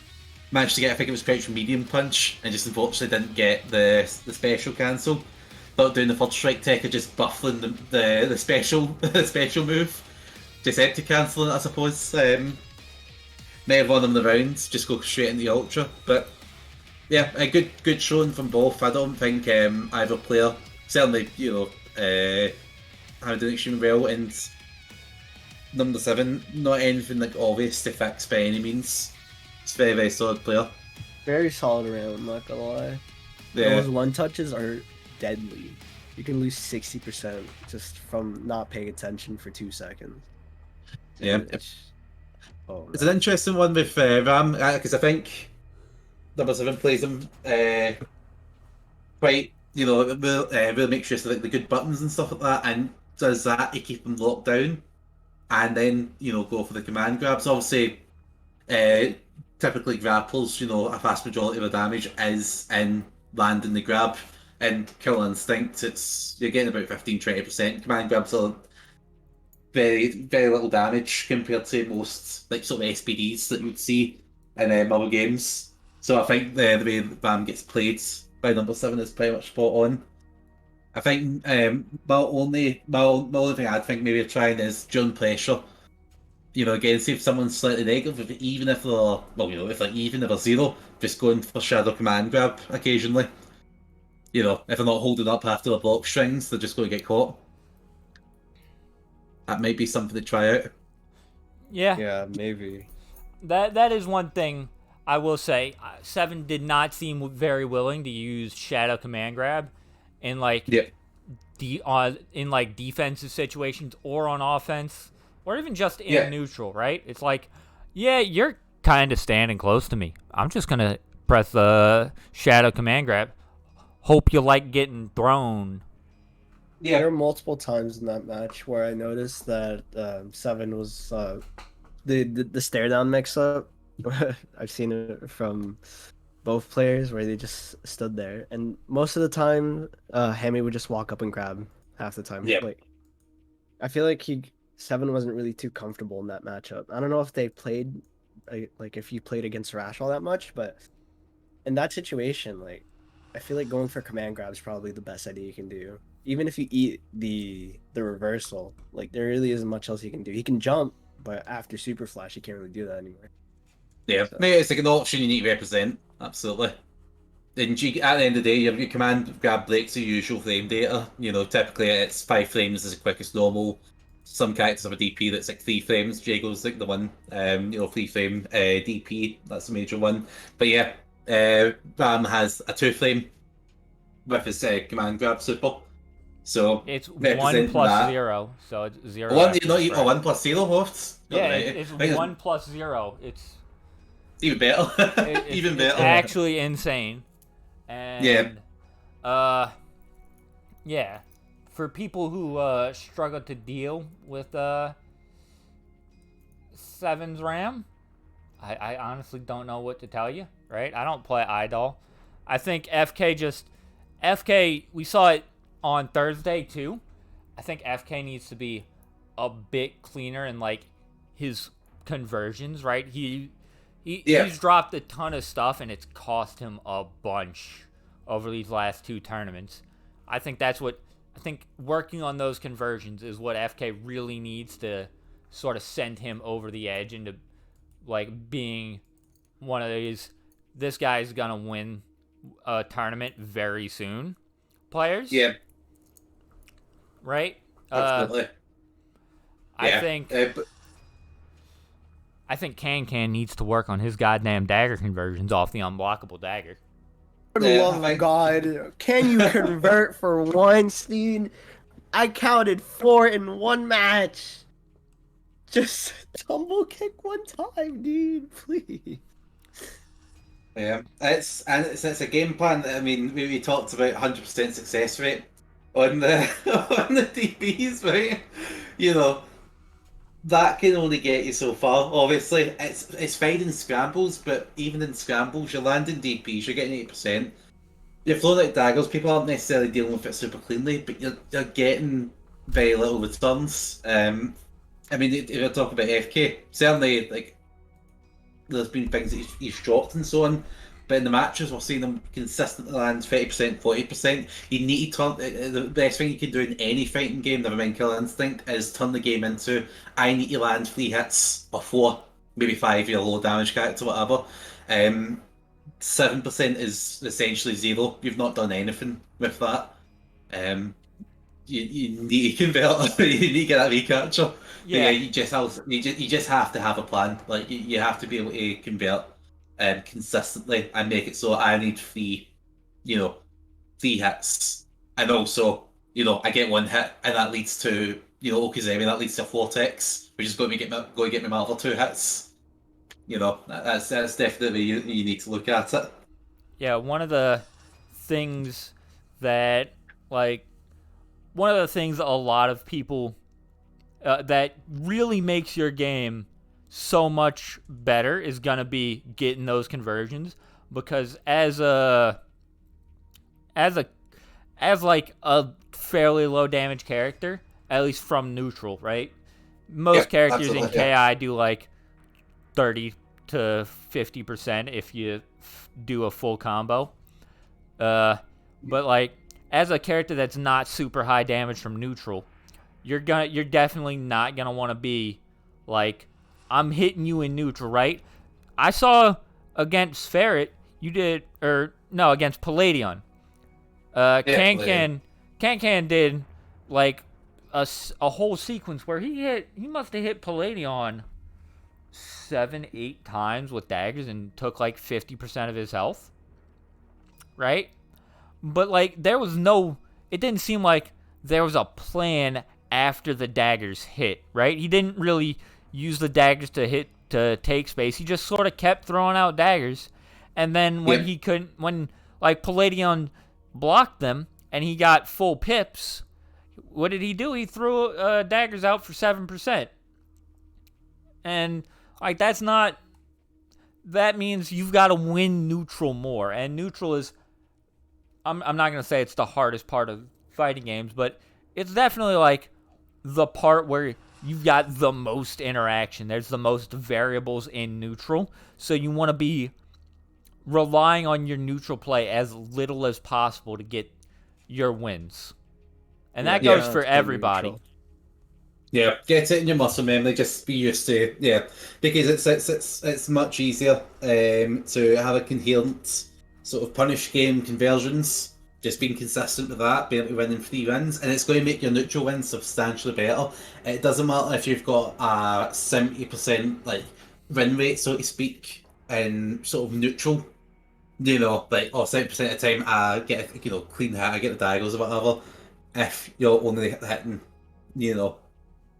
managed to get, I think it was crouch medium punch, and just unfortunately didn't get the special cancel. Thought doing the third strike tech of just buffering the special the special move, just empty cancelling it, I suppose. May have won them the rounds, just go straight into the ultra, but yeah, a good showing from both. I don't think either player, certainly how doing extremely well, and number 7, not anything like obvious to fix by any means. It's a very, very solid player. Very solid round, not gonna lie. Yeah. Those one touches are deadly. You can lose 60% just from not paying attention for 2 seconds. Yeah. Oh, It's an interesting one with Ram, because I think number 7 plays him quite, really makes sure to like the good buttons and stuff like that, and does that to keep him locked down, and then go for the command grabs. Obviously, typically grapples, a vast majority of the damage is in landing the grab. And kill instinct, you're getting about 15-20%. Command grabs are very, very little damage compared to most like sort of SPDs that you'd see in other games. So I think the way that Bam gets played by number 7 is pretty much spot on. I think my only thing I'd think maybe of trying is during pressure. Again, see if someone's slightly negative, even if they're even if they're zero, just going for shadow command grab occasionally. If they're not holding up after the block strings, they're just going to get caught. That might be something to try out. Yeah. Yeah, maybe. That is one thing I will say. 7 did not seem very willing to use shadow command grab in Yep. in defensive situations or on offense or even just in neutral, right? It's like, yeah, you're kind of standing close to me. I'm just gonna press the shadow command grab. Hope you like getting thrown. There were multiple times in that match where I noticed that 7 was the stare down mix up. I've seen it from both players where they just stood there, and most of the time, Hammy would just walk up and grab half the time. Yeah. Like, I feel like 7 wasn't really too comfortable in that matchup. I don't know if they played if you played against Rash all that much, but in that situation, I feel like going for command grab is probably the best idea you can do. Even if you eat the reversal, there really isn't much else he can do. He can jump, but after super flash, he can't really do that anymore. Yeah, So. maybe it's an option you need to represent. Absolutely. And at the end of the day, your command grab breaks the usual frame data. Typically it's 5 frames is the quickest normal. Some characters have a DP that's 3 frames. Jago's the one. 3 frame DP. That's the major one. But yeah, Ram has a 2 frame with his command grab super. So it's 1 plus that. 0, so it's 0. 1 plus 0 hosts. Yeah, it's 1 plus 0. It's even better. Even better. It's actually insane. And yeah, for people who struggle to deal with 7's RAM, I honestly don't know what to tell you. Right? I don't play Idol. I think FK. We saw it on Thursday too. I think FK needs to be a bit cleaner in his conversions. Right? He's dropped a ton of stuff, and it's cost him a bunch over these last 2 tournaments. I think working on those conversions is what FK really needs to sort of send him over the edge into being one of these, this guy's gonna win a tournament very soon players. Yeah. Right? Absolutely. I think Can needs to work on his goddamn dagger conversions off the unblockable dagger. For the love of God, can you convert for once, dude? I counted 4 in one match. Just tumble kick one time, dude, please. Yeah, it's a game plan that, we talked about 100% success rate on the on the DBs, right? That can only get you so far. Obviously, it's fine in scrambles, but even in scrambles, you're landing DPs, you're getting 80%. You're throwing out daggers. People aren't necessarily dealing with it super cleanly, but you're getting very little returns. If you're talking about FK, certainly there's been things that he's dropped and so on, but in the matches we're seeing him consistently land 30%, 40%. You need to turn the best thing you can do in any fighting game, never mind Kill Instinct, is turn the game into I need to land 3 hits or 4, maybe 5, your low damage character, whatever. 7% is essentially 0. You've not done anything with that. You need to convert. You need to get that recapture. Yeah. You just have to have a plan. You have to be able to convert consistently and make it so I need 3 hits, and also I get 1 hit and that leads to Okizemi, that leads to a Vortex, which is going to get me my other 2 hits. That's definitely you need to look at it. Yeah, one of the things that a lot of people that really makes your game so much better is gonna be getting those conversions, because as a fairly low damage character, at least from neutral, right? Most characters in KI do 30 to 50% if you do a full combo. But like, as a character that's not super high damage from neutral, you're definitely not gonna want to be like, I'm hitting you in neutral, right? I saw against Ferret, you did, or no, against Palladion. Can did like a whole sequence where he must have hit Palladion 7-8 times with daggers and took like 50% of his health, right? But like, it didn't seem like there was a plan after the daggers hit, right? He didn't really use the daggers to take space. He just sort of kept throwing out daggers, and then when like Palladion blocked them and he got full pips, what did he do? He threw daggers out for 7%. And like, that means you've got to win neutral more. And neutral is, I'm not going to say it's the hardest part of fighting games, but it's definitely like the part where you've got the most interaction. There's the most variables in neutral. So you want to be relying on your neutral play as little as possible to get your wins. And that goes for everybody. Neutral. Yeah, get it in your muscle memory. Just be used to because it's much easier to have a coherent sort of punish game conversions. Just being consistent with that, being able to win in 3 wins, and it's going to make your neutral wins substantially better. It doesn't matter if you've got a 70% like win rate, so to speak, in sort of neutral. You know, like, 70% of the time I get a clean hit, I get the daggers or whatever. If you're only hitting, 7%,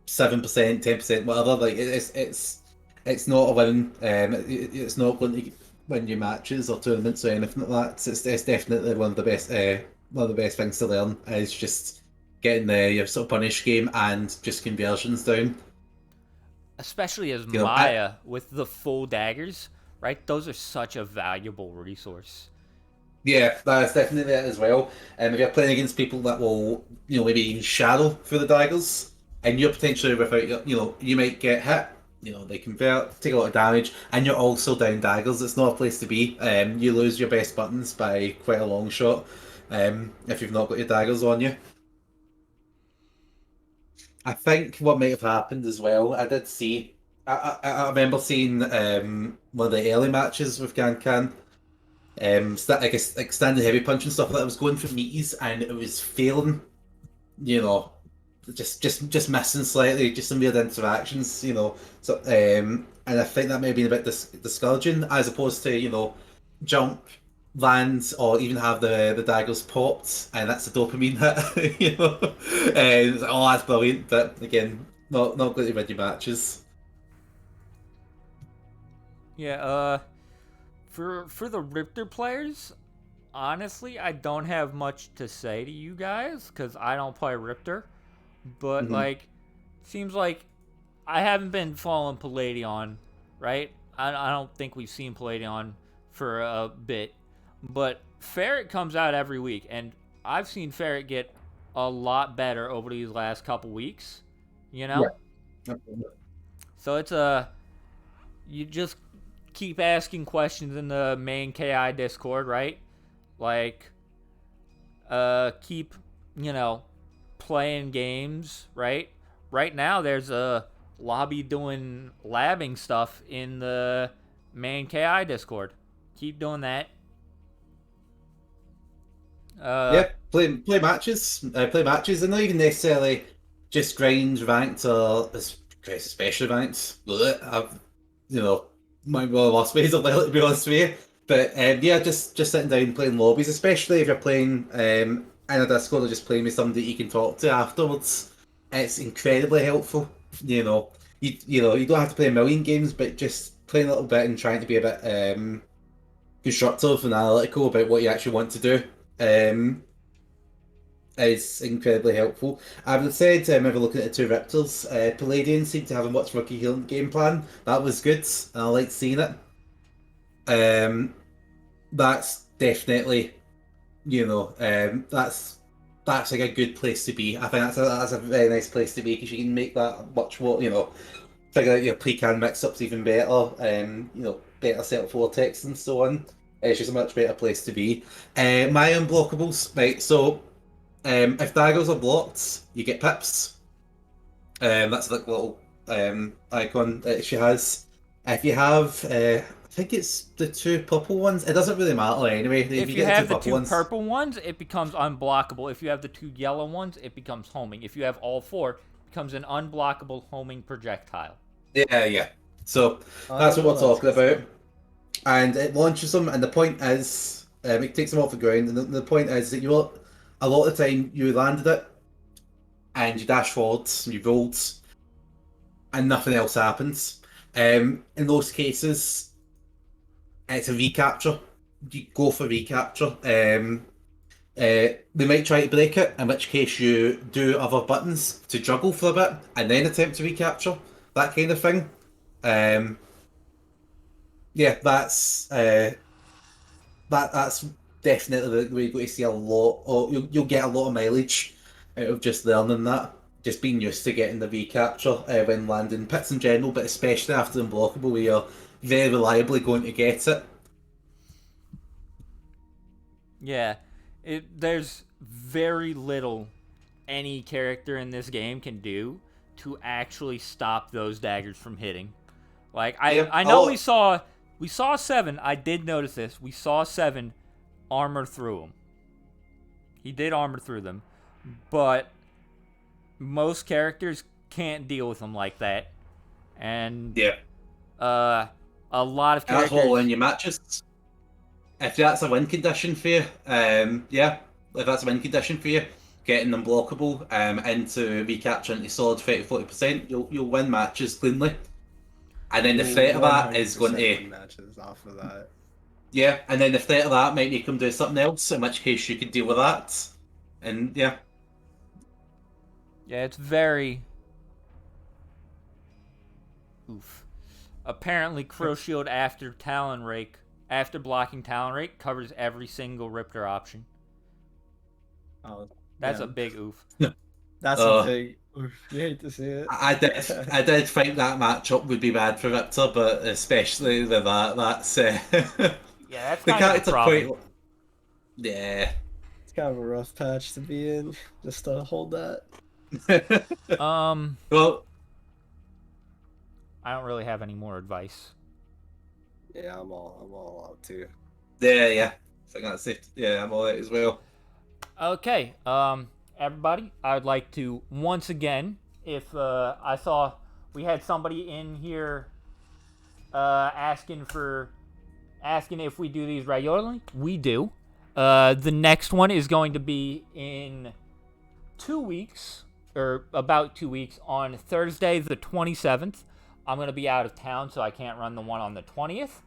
10%, whatever, like it's not a win. It's not going to win you matches or tournaments or anything like that. It's definitely one of the best things to learn is just getting your sort of punish game and just conversions down. Especially as Maya with the full daggers, right? Those are such a valuable resource. Yeah, that's definitely it as well. If you're playing against people that will, maybe even shadow through the daggers, and you're potentially without, you might get hit. They convert, take a lot of damage, and you're also down daggers. It's not a place to be. You lose your best buttons by quite a long shot if you've not got your daggers on you. I think what might have happened as well, I did see, I remember seeing one of the early matches with Gankan, like standing heavy punch and stuff like that. I was going for meaties and it was failing, just missing slightly, just some weird interactions, So and I think that may have been a bit discouraging, as opposed to jump, land, or even have the daggers popped, and that's a dopamine hit. And it's like, oh, that's brilliant. But again, not going to win your matches. Yeah. For the Riptor players, honestly, I don't have much to say to you guys because I don't play Riptor. But like, seems like I haven't been following Palladion, right? I don't think we've seen Palladion for a bit, but Ferret comes out every week, and I've seen Ferret get a lot better over these last couple weeks. Yeah. So it's you just keep asking questions in the main KI Discord, right? Like, keep playing games, right? Right now, there's a lobby doing labbing stuff in the main KI Discord. Keep doing that. Play matches. Play matches. They're not even necessarily just grind ranked or especially ranked. Might be one of the worst ways of to be honest with you. But just sitting down and playing lobbies, especially if you're playing in a Discord or just playing with somebody you can talk to afterwards. It's incredibly helpful. You don't have to play a million games, but just playing a little bit and trying to be a bit constructive and analytical about what you actually want to do is incredibly helpful. I would have said, if we're looking at the 2 Raptors, Palladian seemed to have a much more coherent game plan. That was good, and I liked seeing it. That's definitely, that's like a good place to be. I think that's a very nice place to be because you can make that much more, figure out your pre-can mix-ups even better, better set of vortex and so on. It's just a much better place to be. My unblockables, right, so if daggers are blocked, you get pips. That's like little icon that she has. If you have, I think it's the two purple ones. It doesn't really matter anyway. If you get have the the two two ones, purple ones, it becomes unblockable. If you have the two yellow ones, it becomes homing. If you have all four, it becomes an unblockable homing projectile. yeah. So that's what we're talking about. And it launches them, and the point is, it takes them off the ground, and the point is that a lot of the time you landed it, and you dash forwards, and you rolled, and nothing else happens. In those cases, it's a recapture. You go for recapture. They might try to break it, in which case you do other buttons to juggle for a bit, and then attempt to recapture. That kind of thing. Yeah, that's definitely the way you're going to see a lot, or you'll get a lot of mileage out of just learning that, just being used to getting the recapture when landing pits in general, but especially after Unblockable, where you're very reliably going to get it. Yeah, there's very little any character in this game can do to actually stop those daggers from hitting. Like I know we saw 7. I did notice this. We saw 7 armor through him. He did armor through them, but most characters can't deal with them like that. And a lot of characters. That's all in your matches. If that's a win condition for you, if that's a win condition for you, getting unblockable into recapture into solid 30-40%, you'll win matches cleanly. And then the threat of that is going to matches off of that. Yeah, and then the threat of that might make them do something else, in which case you could deal with that. And yeah. Yeah, it's very oof. Apparently Crow Shield after blocking Talon Rake covers every single Riptor option. Oh, that's a big oof. That's a big oof. You hate to see it. I did think that matchup would be bad for Riptor, but especially with that's yeah, that's the kind of a problem. Yeah. It's kind of a rough patch to be in, just to hold that. Well, I don't really have any more advice. Yeah, I'm all out too. Yeah. I think that's it. Yeah, I'm all out as well. Okay, everybody, I would like to once again, if I saw we had somebody in here asking if we do these regularly. We do. The next one is going to be in 2 weeks, or about 2 weeks, on Thursday the 27th. I'm going to be out of town, so I can't run the one on the 20th.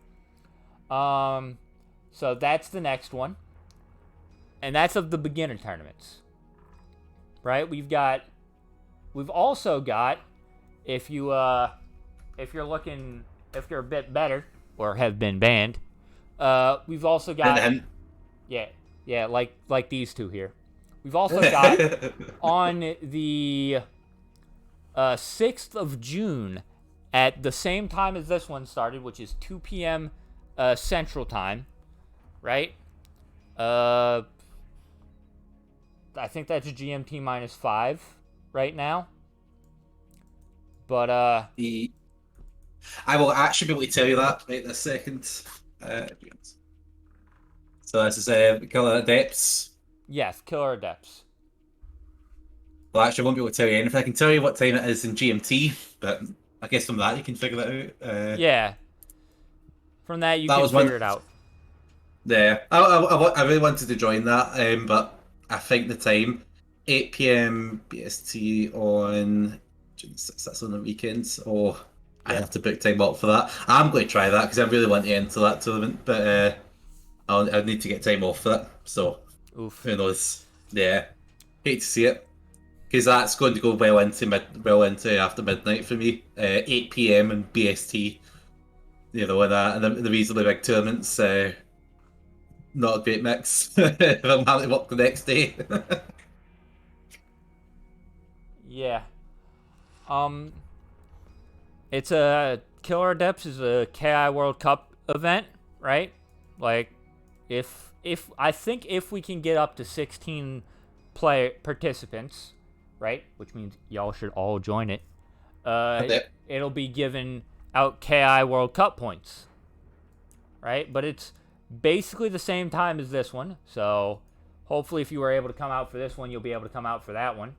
So that's the next one. And that's of the beginner tournaments. Right? We've also got, if you're a bit better, or have been banned, we've also got, yeah, like these two here. We've also got, on the 6th of June, at the same time as this one started, which is 2 p.m. Central Time, right? I think that's GMT -5 right now. But I will actually be able to tell you that right this second. So this is Killer Adepts. Yes, Killer Adepts. Well, actually, I won't be able to tell you anything. I can tell you what time it is in GMT, but I guess from that you can figure that out. Yeah. From that you can figure it out. Yeah, I really wanted to join that, but I think the time 8 p.m. BST on June 6th, that's on the weekends. I have to book time up for that. I'm going to try that because I really want to enter that tournament, but I'll need to get time off for that. So who knows? Yeah, hate to see it because that's going to go well into after midnight for me. 8 p.m. and BST, and the reasonably big tournaments. Not a great mix if I'm having to work the next day. Yeah. it's a Killer Depths is a KI World Cup event, right? Like, if I think if we can get up to 16 participants, right, which means y'all should all join it. It'll be given out KI World Cup points, right? But it's basically the same time as this one, so hopefully if you were able to come out for this one, you'll be able to come out for that one.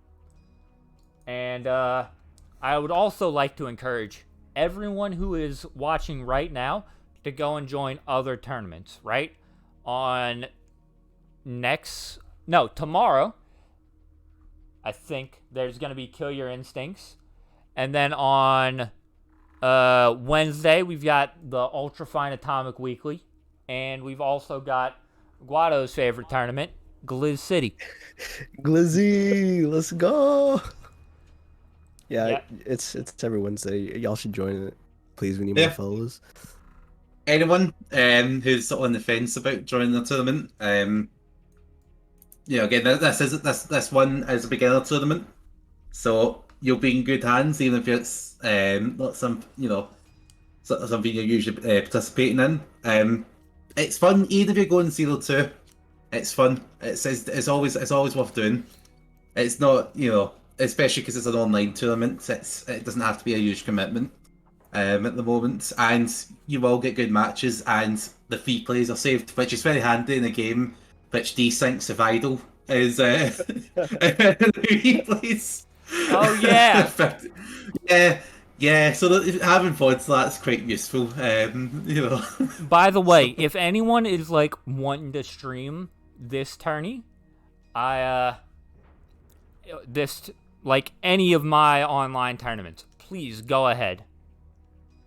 And I would also like to encourage everyone who is watching right now to go and join other tournaments, right? Tomorrow, I think there's going to be Kill Your Instincts. And then on Wednesday, we've got the Ultra Fine Atomic Weekly. And we've also got Guado's favorite tournament, Gliz City. Glizzy, let's go. Yeah, Yeah. it's every Wednesday. Y'all should join it. Please, we need more followers. Anyone who's on the fence about joining the tournament, again, this one is a beginner tournament, so you'll be in good hands, even if it's not something you're usually participating in. It's fun, even if you're going 0-2. It's fun. It's always worth doing. It's not, especially because it's an online tournament. It doesn't have to be a huge commitment at the moment, and you will get good matches, and the free plays are saved, which is very handy in a game which desyncs if idle is replays. Oh, yeah. Yeah, so having pods, that's quite useful. By the way, if anyone is like wanting to stream this tourney, any of my online tournaments, please go ahead.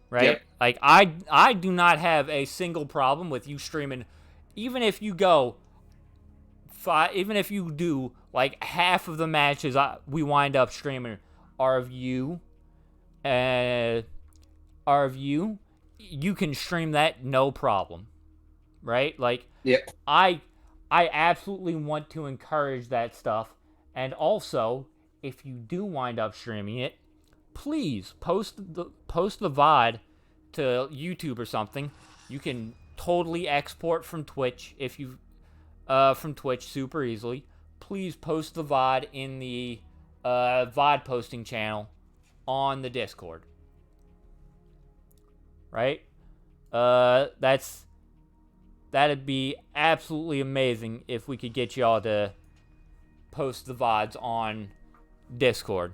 Right? Yep. Like I do not have a single problem with you streaming, even if you do like half of the matches we wind up streaming are of you. You can stream that no problem, right? Like, yep. I absolutely want to encourage that stuff, and also, if you do wind up streaming it, please post the VOD to YouTube or something. You can totally export from Twitch super easily. Please post the VOD in the VOD posting channel on the Discord. Right? That'd be absolutely amazing if we could get y'all to post the VODs on Discord,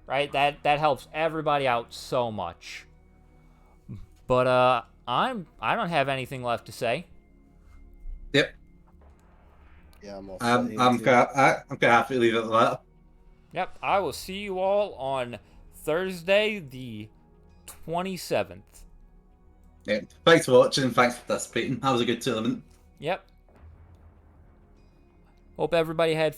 Right? That helps everybody out so much. But I don't have anything left to say. Yep. Yeah, I'm all I'm gonna have to leave it at that. Yep, I will see you all on Thursday, the 27th. Yeah. Thanks for watching and thanks for participating. That was a good tournament. Yep. Hope everybody had